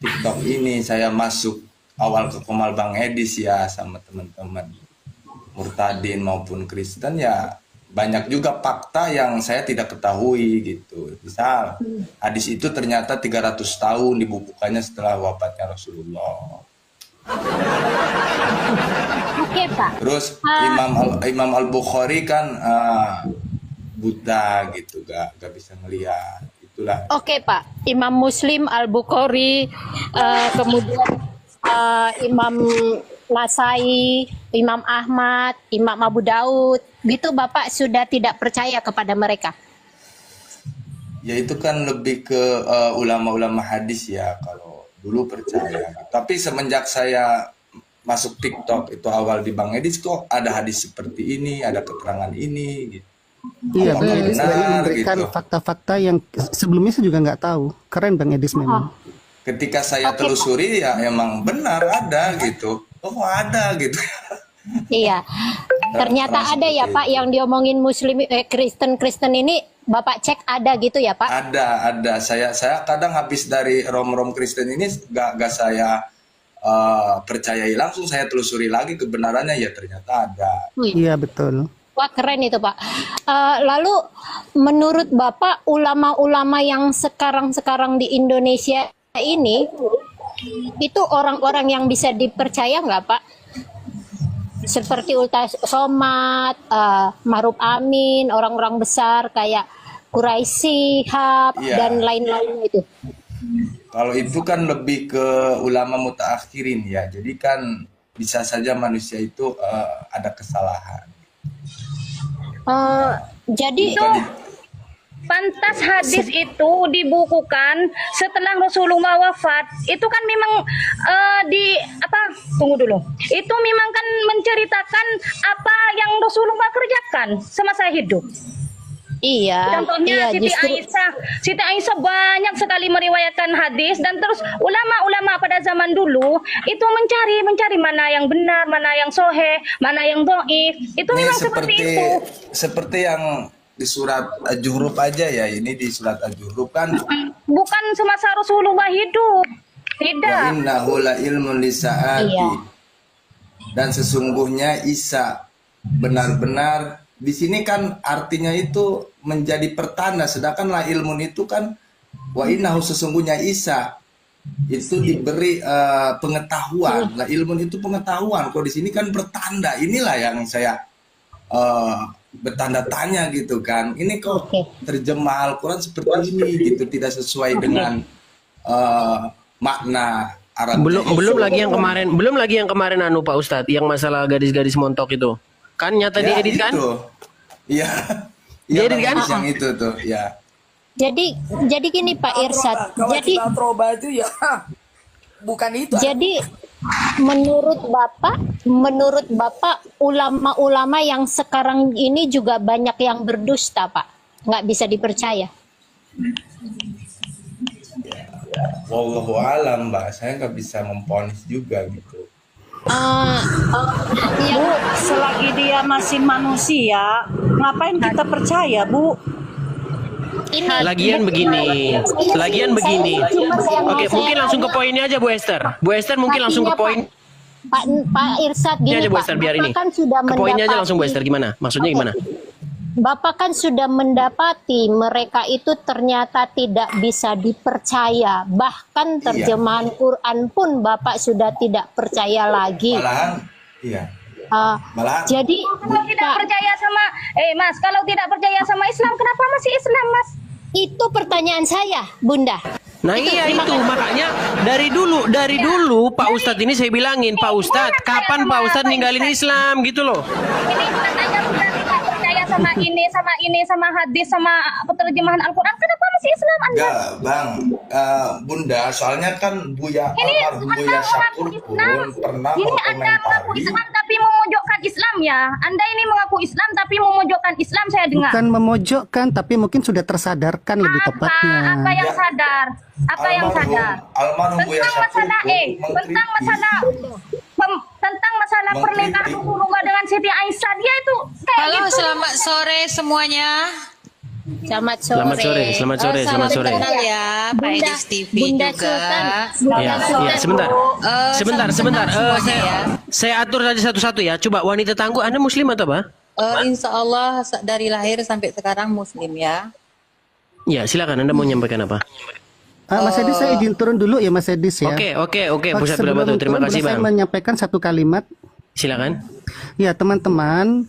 TikTok ini saya masuk awal ke Komal Bang Edis ya sama teman-teman Murtadin maupun Kristen ya banyak juga fakta yang saya tidak ketahui gitu. Misal hadis itu ternyata 300 tahun dibukukannya setelah wafatnya Rasulullah. Oke Pak. Terus Imam Al-Bukhari kan buta gitu, gak bisa melihat. Itulah. Oke Pak, Imam Muslim, Al-Bukhari, kemudian Imam Nasai, Imam Ahmad, Imam Abu Daud, gitu Bapak sudah tidak percaya kepada mereka? Ya itu kan lebih ke ulama-ulama hadis ya, kalau dulu percaya. Tapi semenjak saya masuk TikTok itu awal di Bang Edis kok ada hadis seperti ini, ada keterangan ini gitu. Iya, Apakah Bang Edis benar, tadi memberikan gitu. fakta-fakta yang sebelumnya saya juga nggak tahu. Keren Bang Edis memang. Ketika saya telusuri ya emang benar ada gitu. Oh ada gitu. Iya, ternyata ada ya Pak yang diomongin Muslim, Kristen ini Bapak cek ada gitu ya Pak? Ada. Saya kadang habis dari rom-rom Kristen ini gak saya percayai langsung, saya telusuri lagi kebenarannya ya ternyata ada. Iya betul. Wah keren itu Pak. Lalu menurut Bapak ulama-ulama yang sekarang di Indonesia ini itu orang-orang yang bisa dipercaya nggak Pak? Seperti Ultas Somad, Maruf Amin, orang-orang besar kayak Quraisy, Hab, Iya. dan lain-lain itu. Kalau itu kan lebih ke ulama mutaakhirin ya. Jadi kan bisa saja manusia itu ada kesalahan. Jadi Itu pantas hadis itu dibukukan setelah Rasulullah wafat. Itu kan memang tunggu dulu. Itu memang kan menceritakan apa yang Rasulullah kerjakan semasa hidup. iya, Contohnya Siti Aisyah banyak sekali meriwayatkan hadis, dan terus ulama-ulama pada zaman dulu itu mencari mana yang benar, mana yang soheh, mana yang dhaif. Itu Ini memang seperti itu. Seperti yang di surat Az-Zuhruf aja ya. Ini di surat Az-Zuhruf kan Bukan semasa Rasulullah hidup. Tidak. wa innahu la ilmun lisaati. Iya. Dan sesungguhnya Isa benar-benar di sini kan artinya itu menjadi pertanda, sedangkan la ilmun itu kan wa innahu sesungguhnya Isa itu diberi pengetahuan. La ilmun itu pengetahuan. Kalau di sini kan pertanda. Inilah yang saya bertanda tanya gitu kan. Ini kok terjemah Al-Quran seperti ini gitu, tidak sesuai dengan makna Belum lagi yang kemarin anu Pak Ustadz, yang masalah gadis-gadis montok itu. Kan nyata diedit kan? Iya. Diedit kan? Yang itu tuh, ya. Jadi gini Pak Irsad. Jadi narkoba itu ya bukan itu. Jadi menurut Bapak ulama-ulama yang sekarang ini juga banyak yang berdusta, Pak. Nggak bisa dipercaya. Wallahu alam, Mbak. Saya nggak bisa memponis juga gitu. Bu, selagi dia masih manusia, ngapain kita percaya, Bu? Lagian begini. Oke, mungkin langsung ke poinnya aja Bu Esther. Bu Esther mungkin langsung ke poin. Pak Irsad gini aja Bu Pak, Esther, biar ini. kan sudah Ke poinnya aja langsung Bu mendapati- Esther, gimana? Maksudnya gimana? Bapak kan sudah mendapati mereka itu ternyata tidak bisa dipercaya. Bahkan terjemahan Quran pun Bapak sudah tidak percaya lagi. Malahan, iya. Malahan. Jadi Kalau tidak percaya sama Mas, kalau tidak percaya sama Islam, kenapa masih Islam, Mas? itu pertanyaan saya, Bunda. Nah iya itu makanya dari dulu Pak Ustadz ini saya bilangin, Pak Ustadz, kapan Pak Ustadz ninggalin Islam gitu loh. Ini katanya sudah tidak percaya sama ini, sama hadis, sama terjemahan Al-Quran. Kenapa masih Islam Anda? Enggak, Bang. Bunda, soalnya kan almarhum Buya Syakur pun pernah Ini Anda mengaku Islam tapi memojokkan Islam ya. Anda ini mengaku Islam tapi memojokkan Islam, saya dengar. Bukan memojokkan, tapi mungkin sudah tersadarkan lebih tepatnya. Apa yang sadar? Apa yang sadar? Almarhum Buya Tentang Syakur masalah tentang masalah pernikahan Rasulullah dengan Siti Aisyah, dia itu kayak Halo, gitu. selamat sore semuanya. Selamat sore. Selamat sore. Kenal ya, Pak Bunda- Edis TV Bunda juga. Sultan. Ya, sebentar. Sebentar. Ya. Saya atur saja satu-satu ya. Coba wanita tangguh, Anda muslim atau apa? Insya Allah dari lahir sampai sekarang muslim ya. Ya, silakan Anda mau menyampaikan apa? Mas Edis, saya izin turun dulu ya Mas Edis ya. Oke. Pusat Sebelum Batu. Terima turun, kasih boleh saya Bang. menyampaikan satu kalimat. Silakan. Ya teman-teman,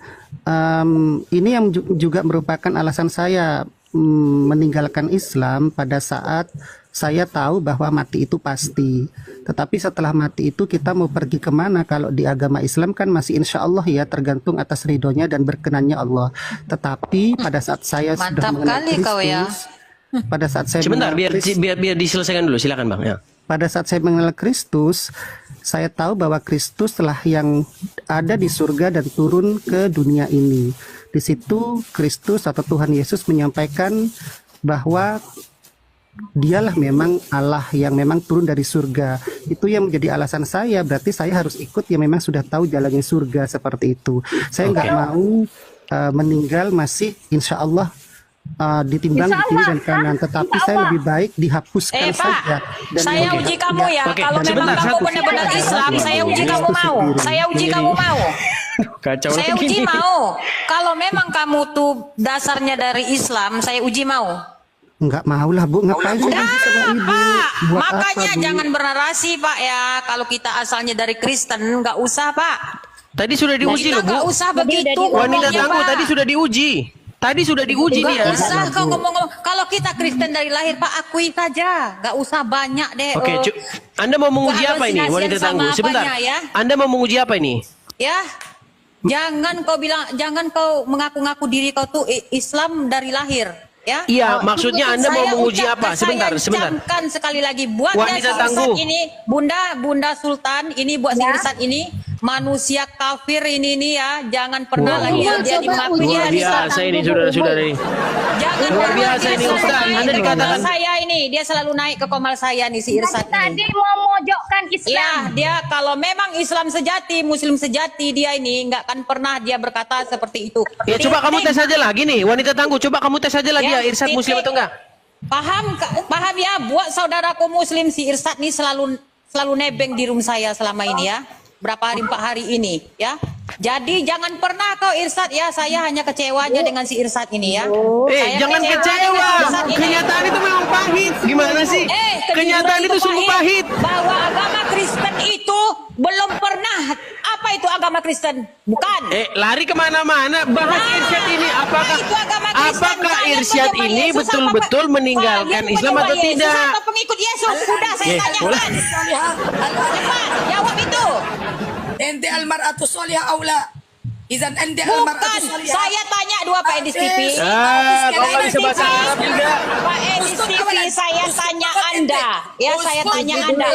ini yang juga merupakan alasan saya meninggalkan Islam pada saat saya tahu bahwa mati itu pasti. Tetapi setelah mati itu kita mau pergi kemana? Kalau di agama Islam kan masih insya Allah ya, tergantung atas ridhonya dan berkenannya Allah. Tetapi pada saat saya sudah Mantap mengenal kali kau ya. pada saat saya Sebentar, mengenal biar diselesaikan dulu. Silakan Bang. Ya. pada saat saya mengenal Kristus, saya tahu bahwa Kristus telah yang ada di surga dan turun ke dunia ini. Di situ Kristus atau Tuhan Yesus menyampaikan bahwa dialah memang Allah yang memang turun dari surga. Itu yang menjadi alasan saya, berarti saya harus ikut yang memang sudah tahu jalannya surga seperti itu. Saya nggak mau meninggal masih insya Allah ditimbang di kiri dan kanan, tetapi saya lebih baik dihapuskan saja. Dan Saya uji kamu ya. Kalau memang kamu benar-benar Islam, saya uji kamu mau. Saya uji kamu mau. Kacau Saya lagi uji nih. mau. Kalau memang kamu tuh dasarnya dari Islam, saya uji mau. Nggak mau lah Bu, ngapain sih nanti sama Ibu? Pak, Buat makanya apa, Bu? jangan bernarasi Pak ya. Kalau kita asalnya dari Kristen, nggak usah Pak. Tadi sudah diuji Kita loh Bu. nggak usah begitu. Wanita ngomongnya, tangguh Pak. tadi sudah diuji. Tadi sudah diuji Nggak dia. usah kau ngomong-ngomong. Kalau kita Kristen dari lahir Pak, akui saja. Nggak usah banyak deh. Oke, Anda mau menguji nggak apa ini halusinasi wanita sama tangguh? Sebentar. apanya, ya. Anda mau menguji apa ini? Ya, jangan kau mengaku-ngaku diri kau tuh Islam dari lahir. Ya. Iya, maksudnya Anda mau Saya menguji apa? ucapkan, Sebentar. Saya ucapkan sekali lagi buat Wanita si tangguh. Irsad ini, Bunda Sultan ini buat si Irsad ini manusia kafir ini ya, jangan pernah Luar lagi biasa, dia dimaki Luar biasa ini saudara-saudara ini. Jangan Luar pernah biasa dia ini selalu Ustaz. naik Anda ke dikatakan komal saya ini, dia selalu naik ke komal saya nih si Irsad ini. Tadi mau mojokkan Islam. Iya, dia kalau memang Islam sejati, Muslim sejati dia ini nggak akan pernah dia berkata seperti itu. Ya coba kamu tes aja lah gini, wanita tangguh. Coba kamu tes aja lah Ya, dia Irsad muslim atau enggak? Paham ya, buat saudaraku Muslim si Irsad nih selalu nebeng di room saya selama ini ya. Berapa hari 4 hari ini ya. Jadi jangan pernah kau Irsad ya, saya hanya kecewanya dengan si Irsad ini ya. Saya Jangan kecewa. dengan si Irsad ini. Kenyataan itu memang pahit. Gimana sih? Kenyataan itu sungguh pahit. Bahwa agama Kristen itu belum pernah apa Apa itu agama Kristen? Bukan. Lari kemana-mana bahas irsyad ini. Apakah itu agama Kristen. apakah Kalian irsyad penyembah ini Yesus betul-betul meninggalkan Kalian Islam penyembah atau Yesus tidak? atau pengikut Yesus? Sudah saya tanyakan. Cepat jawab itu. Ente almar'atu solihah aula. Izan ente Bukan, almar'atu solihah. saya tanya dua Pak Edis TV. Kalau nggak bisa bahasa Arab juga. Pak Edis TV, saya tanya Anda. Ya, saya tanya Anda.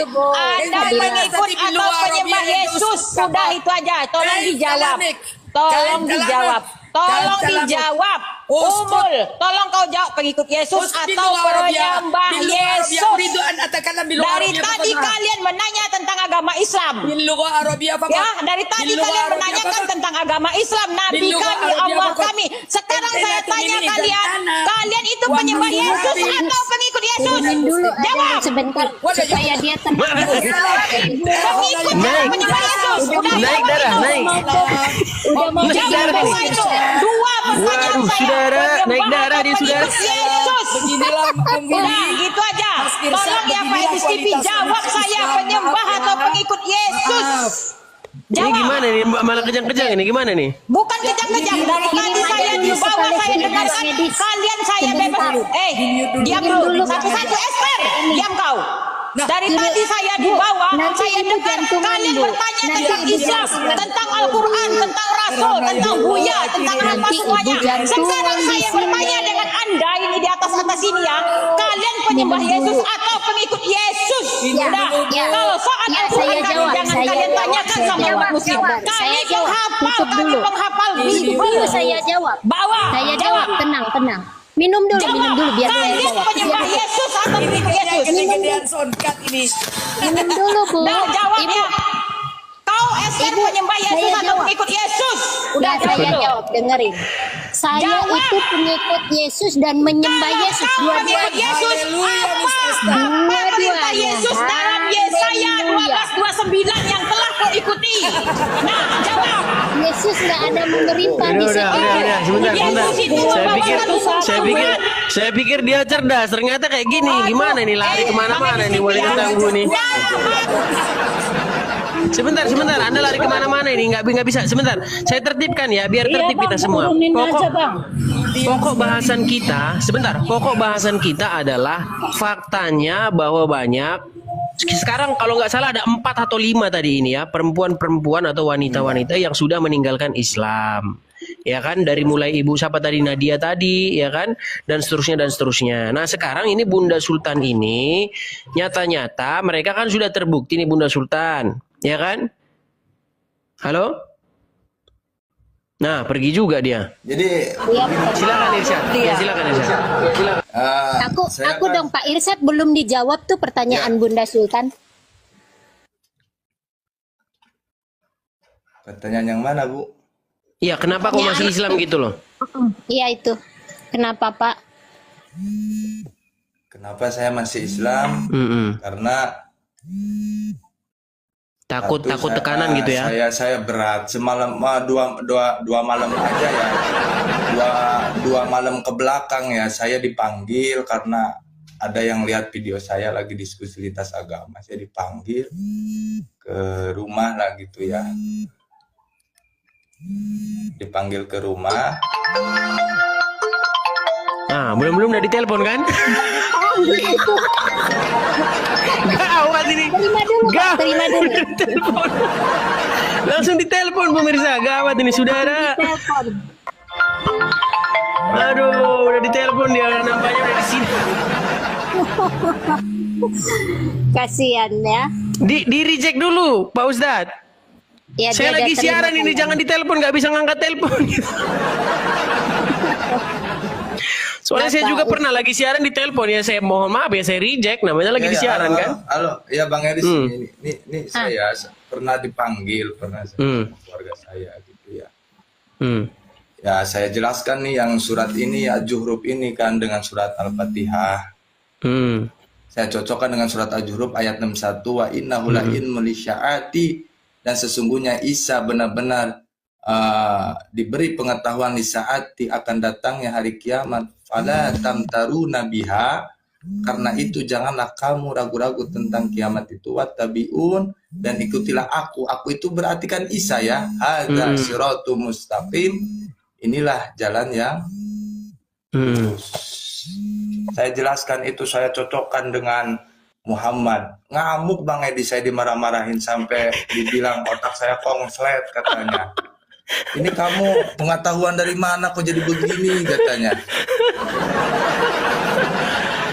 Anda pengikut atau penyembah Yesus? Sudah itu aja. Tolong dijawab. Tolong dijawab. Tolong dijawab. Umul, tolong kau jawab pengikut Yesus atau penyembah Yesus. Dari tadi kalian menanya tentang agama Islam. Ya, dari tadi kalian menanyakan tentang agama Islam, Nabi kami, Allah kami. Sekarang saya tanya kalian, kalian itu penyembah Yesus atau pengikut Yesus? Jawab. Sebentar supaya dia tenang. Pengikut atau penyembah Yesus? Naik darah, naik. Udah mau Jawab dua itu. Dua pertanyaan saya. Saudara, naik darah dia, saudara. Yesus. Udah, gitu aja. Tolong ya Pak Edis TV, jawab saya penyembah atau pengikut Yesus. Ini gimana nih? Malah kejang-kejang ini gimana nih? Bukan kejang-kejang. Dari tadi saya di bawah, saya dengarkan kalian saya bebas. Diam dulu. Satu-satu Esther, diam kau. Dari tadi saya di bawah, saya dengar kalian bertanya tentang Islam, tentang Al-Quran, tentang Rasul, tentang Buya, tentang apa semuanya. Sekarang saya bertanya dengan Anda ini di atas ini ya, kalian penyembah Yesus atau pengikut Yesus? Sudah. Kalau soal Al-Quran jangan kalian tanyakan sama umat muslim. Kami penghafal, kami penghafal Dulu saya jawab. Bawa. Saya jawab, tenang. Minum dulu biar saya kalian jawab. penyembah Yesus atau pengikut Yesus? Minum dulu, Bu. Dah jawab ya. Kau Esther penyembah Yesus atau pengikut Yesus? Udah saya jawab, dengerin. Saya itu pengikut Yesus dan menyembah Yesus pengikut Yesus. Apa perintah Yesus dalam Yesaya 12:29 yang telah kau ikuti? Nah, jawab. Yesus nggak ada memerintah di situ. Udah, sebentar. Saya pikir dia cerdas, ternyata kayak gini. Gimana nih, lari kemana-mana nih, boleh ganggu nih. Sebentar, Anda lari kemana-mana ini, nggak bisa. Sebentar, saya tertibkan ya, biar tertib kita semua. Pokok bahasan kita adalah faktanya bahwa banyak. Sekarang kalau nggak salah ada 4 atau 5 tadi ini ya, perempuan-perempuan atau wanita-wanita yang sudah meninggalkan Islam. Ya kan, dari mulai ibu siapa tadi, Nadia tadi, ya kan, dan seterusnya. Nah sekarang ini Bunda Sultan ini nyata-nyata mereka kan sudah terbukti nih Bunda Sultan, ya kan? Halo? Nah pergi juga dia. Jadi silakan Irsyad. Ya, silakan Irsyad. Aku dong Pak Irsyad, belum dijawab tuh pertanyaan Bunda Sultan. Pertanyaan yang mana, Bu? Iya, kenapa kok masih Islam gitu loh? Iya itu. Kenapa Pak? Kenapa saya masih Islam? Karena takut tekanan gitu ya? Saya berat. Semalam dua malam aja ya. Dua malam ke belakang ya, saya dipanggil karena ada yang lihat video saya lagi diskusi lintas agama. Saya dipanggil ke rumah lah gitu ya. Dipanggil ke rumah. Nah, belum udah ditelepon kan? Gawat ini. Terima dulu. Langsung ditelepon pemirsa. Gawat ini saudara. Aduh, udah ditelepon dia, nampaknya udah di sini. Kasihan ya. Di reject dulu, Pak Ustadz. Ya, saya lagi siaran ini, jangan ditelepon, nggak bisa ngangkat telepon. Soalnya saya juga pernah lagi siaran ditelepon ya, saya mohon maaf ya, saya reject, namanya lagi di siaran kan. Halo, ya Bang Edis, ini saya pernah dipanggil, sama keluarga saya gitu ya. Ya saya jelaskan nih yang surat ini Al-Zuhruf ini kan dengan surat Al-Fatihah. Saya cocokkan dengan surat Al-Zuhruf ayat 61, wa innahu la ilmu lisyaati, dan sesungguhnya Isa benar-benar diberi pengetahuan li saati akan datangnya hari kiamat. Fala tamtaruna biha, Karena itu janganlah kamu ragu-ragu tentang kiamat itu, wattabi'un, dan ikutilah aku. Aku itu berarti kan Isa ya. Hadza siratum mustaqim. Inilah jalan yang lurus. Saya jelaskan itu, saya cocokkan dengan Muhammad. Ngamuk Bang Edi, saya dimarah-marahin sampai dibilang otak saya konslet katanya. Ini kamu pengetahuan dari mana kok jadi begini katanya.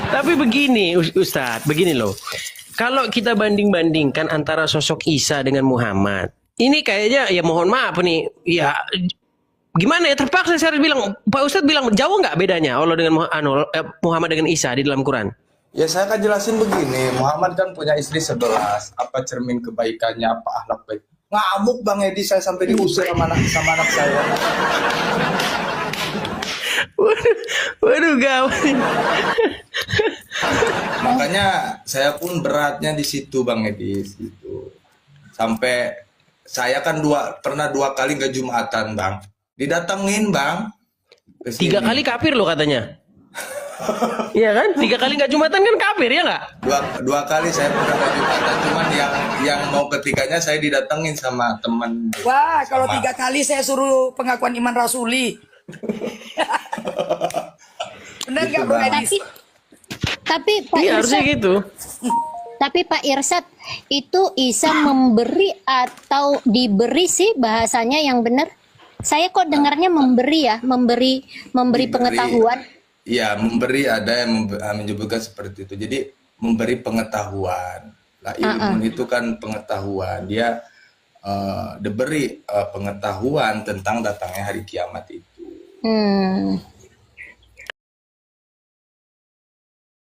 Tapi begini Ustadz, begini loh. Kalau kita banding-bandingkan antara sosok Isa dengan Muhammad, ini kayaknya ya mohon maaf nih, ya gimana ya, terpaksa saya harus bilang, Pak Ustadz bilang jauh nggak bedanya Allah dengan Muhammad dengan Isa di dalam Quran? Ya saya akan jelasin begini, Muhammad kan punya istri 11, apa cermin kebaikannya, apa akhlak baik. Ngamuk Bang Edi, saya sampai diusir sama anak saya. Waduh gawat. Makanya saya pun beratnya di situ Bang Edi, gitu. Sampai saya kan pernah dua kali ke Jumatan Bang, didatengin Bang. 3 kali kafir loh katanya. Iya kan? 3 kali nggak Jumatan kan kafir ya nggak? Dua kali saya pernah ke Jumatan, cuman yang mau ketiganya saya didatengin sama teman. Wah, kalau 3 kali saya suruh pengakuan iman rasuli. Benar nggak Bro Edis? Tapi Pak Iya harusnya Irsad, gitu. tapi Pak Irsad, itu Isa memberi atau diberi sih bahasanya yang benar? Saya kok dengarnya memberi ya, memberi pengetahuan. Iya, memberi, ada yang menyebutkan seperti itu. Jadi memberi pengetahuan. Nah, ilmu itu kan pengetahuan. Dia diberi pengetahuan tentang datangnya hari kiamat itu.